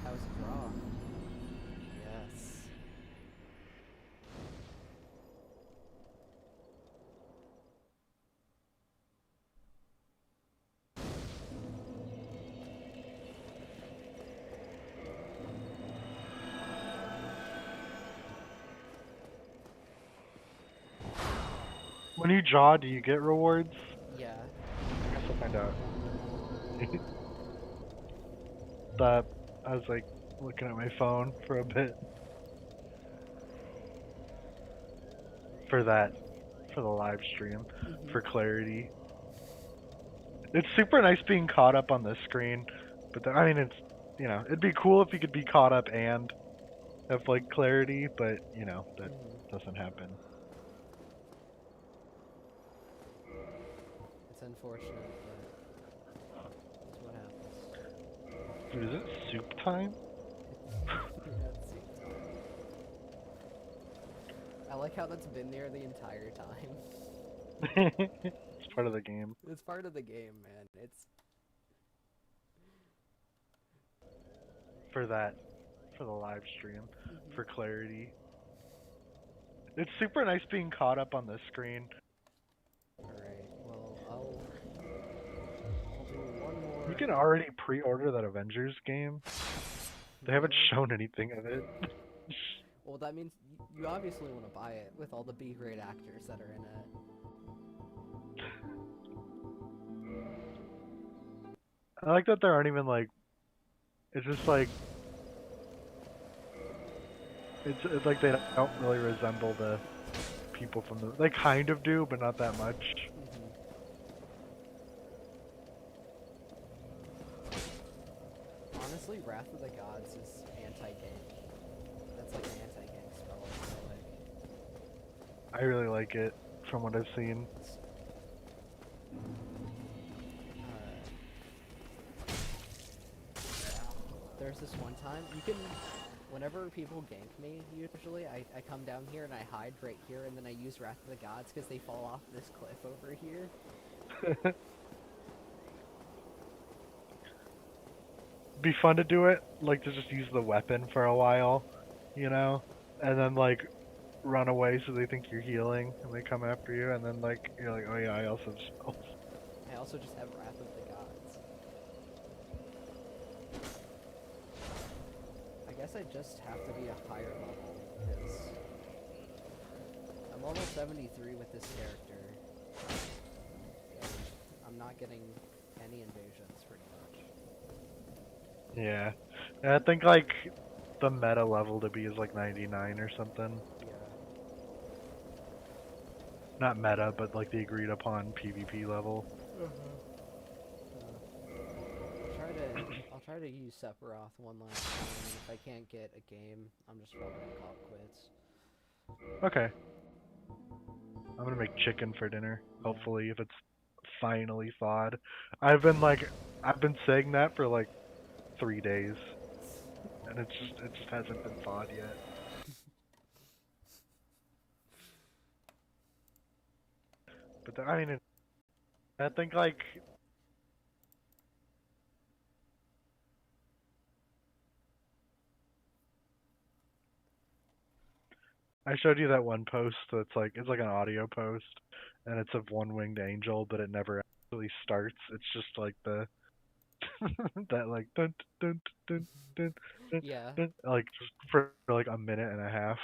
That was a draw. Yes. When you draw, do you get rewards? Yeah. I guess I'll find out. But I was like looking at my phone for a bit. For the live stream, for clarity. It's super nice being caught up on this screen, but I mean, it's, you know, it'd be cool if you could be caught up and have like clarity, but you know, that doesn't happen. It's unfortunate, but it's what happens. Dude, is it soup time? Yeah, it's soup time. I like how that's been there the entire time. It's part of the game. It's part of the game, man. It's For the live stream, for clarity. It's super nice being caught up on this screen. alright. Well, I'll do one more. You can already pre-order that Avengers game. They haven't shown anything of it. Well, that means You obviously want to buy it with all the B-grade actors that are in it. I like that there aren't even like. It's just like. It's like they don't really resemble the people from the. They kind of do, but not that much. Honestly, Wrath of the Gods is anti-gank. That's like an anti-gank spell, I feel like. I really like it from what I've seen. There's this one time, you can, whenever people gank me, usually, I come down here and I hide right here, and then I use Wrath of the Gods because they fall off this cliff over here. Be fun to do it, like to just use the weapon for a while, you know? And then like run away so they think you're healing and they come after you, and then like you're like, oh yeah, I also have spells. I also just have Wrath of the Gods. I guess I just have to be a higher level, because I'm level 73 with this character, and I'm not getting any invasions, pretty much. Yeah. And I think like the meta level to be is like 99 or something. Yeah. Not meta, but like the agreed upon PvP level. I'll try to use Sephiroth one last time, and if I can't get a game, I'm just probably gonna call it quits. Okay. I'm gonna make chicken for dinner. Yeah. Hopefully, if it's finally thawed. I've been saying that for like 3 days, and it just hasn't been thawed yet. But I mean, I think like. I showed you that one post that's like it's like an audio post, and it's of one-winged angel, but it never actually starts. It's just like the that like dun dun dun dun dun, Yeah. dun, like just for like a minute and a half.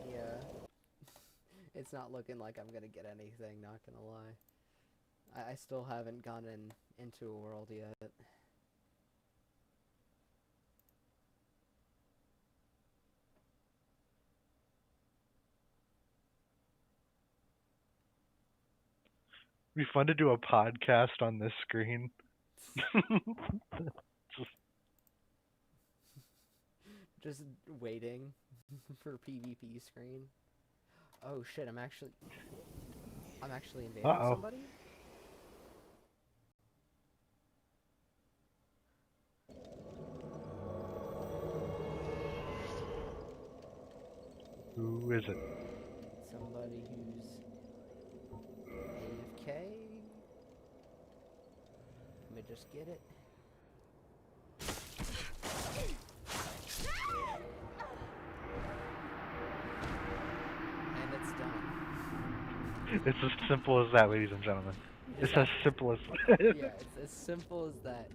Yeah. It's not looking like I'm gonna get anything, not gonna lie. I still haven't gone into a world yet. It'd be fun to do a podcast on this screen. Just waiting for PvP screen. Oh shit, I'm actually invading Uh-oh. somebody? Who is it? Somebody who's AFK? Let me just get it. And it's done. It's as simple as that, ladies and gentlemen. It's as simple as Yeah, it's as simple as that.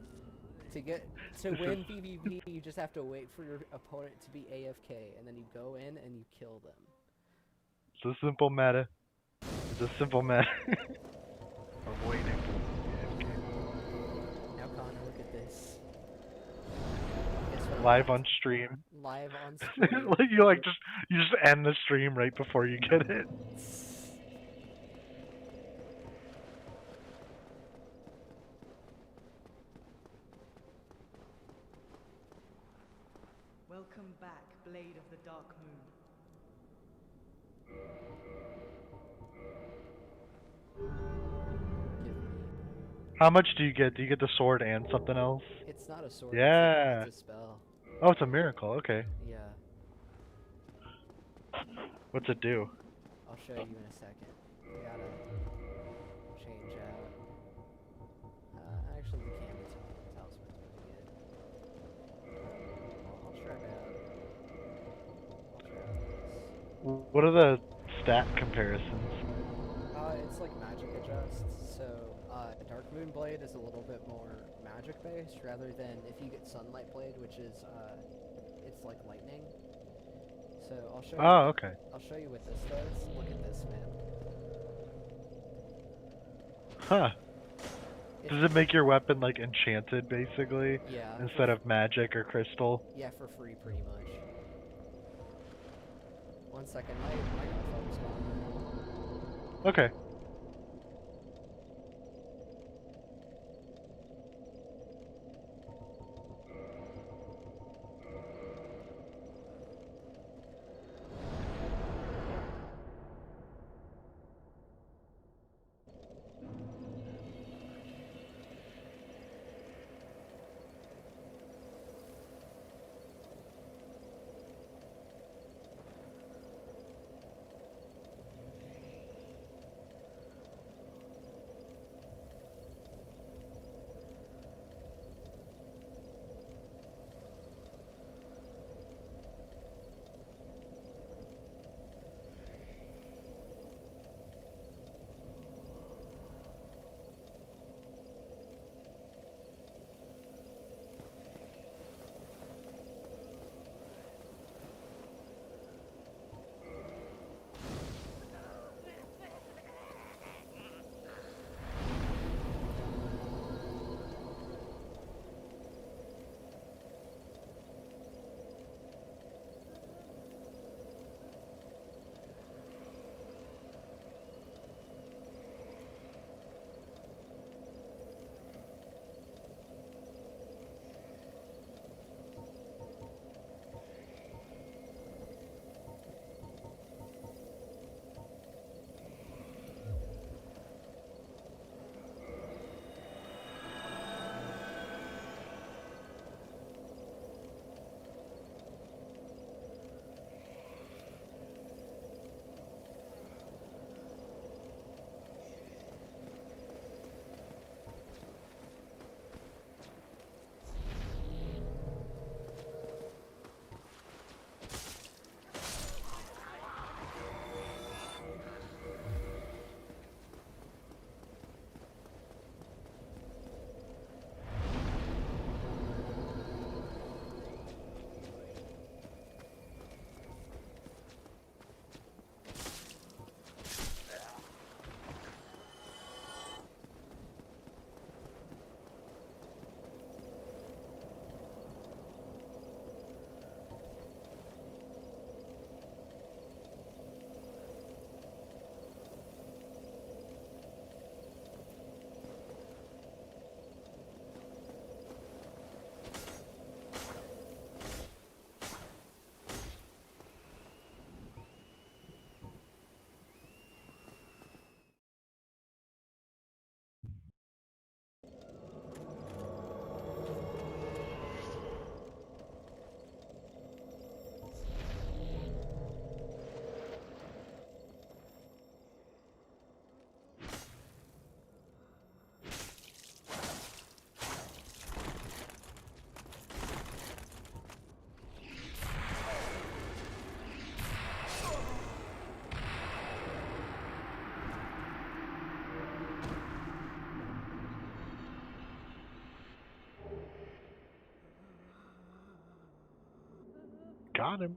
To win PvP, you just have to wait for your opponent to be AFK, and then you go in and you kill them. It's a simple matter. It's a simple matter of waiting. Now, Connor, look at this. Live on stream. Live on stream. you just end the stream right before you get it. Welcome back, Blade of the Dark Moon. How much do you get? Do you get the sword and something else? It's not a sword. Yeah. It's a spell. Oh, it's a miracle. Okay. Yeah. What's it do? I'll show you in a second. I gotta change out. Actually, the canvas talisman's really good. I'll try this. What are the stat comparisons? It's like magic adjust. So, Dark Moon Blade is a little bit more magic based rather than if you get Sunlight Blade, which is, it's like lightning. So I'll show you. Oh, okay. I'll show you what this does. Look at this, man. Huh. If Does it make your weapon like enchanted basically yeah, instead of magic or crystal? yeah, for free pretty much. 1 second, my godfather's gone. Okay. Got him.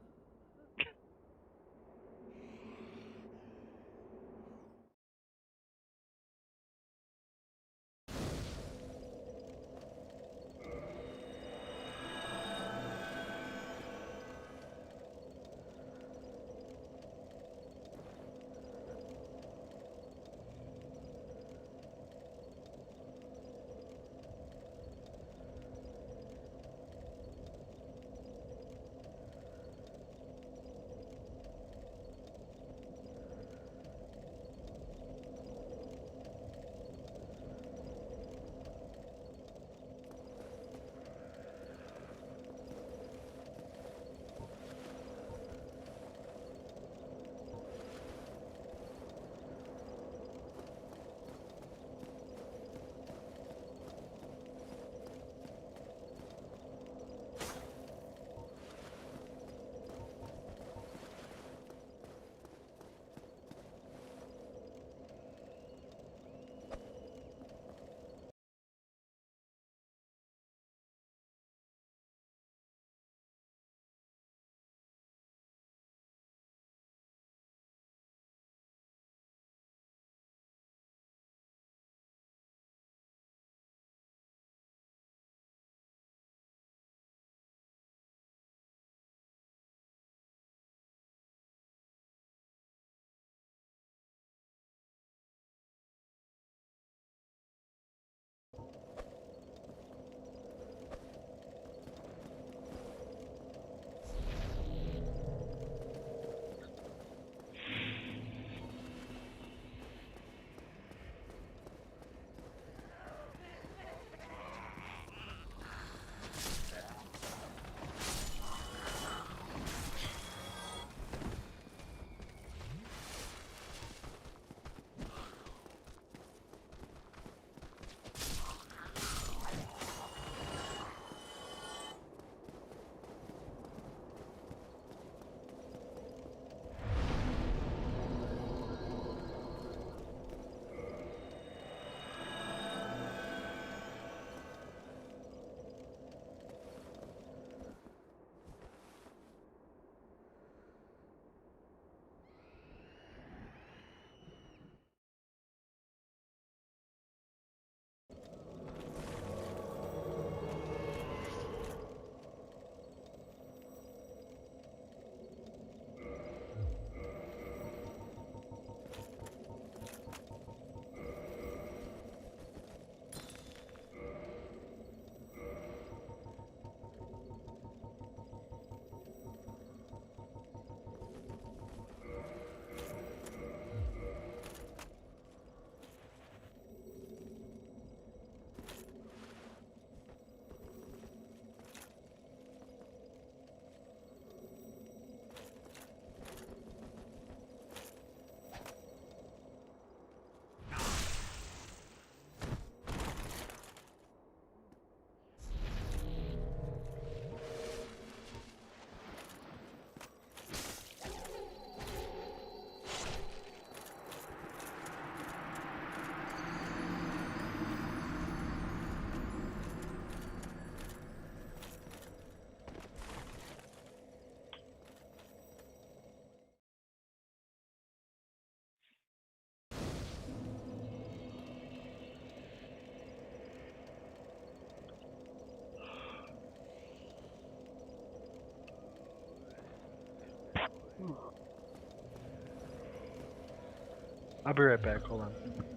I'll be right back. Hold on.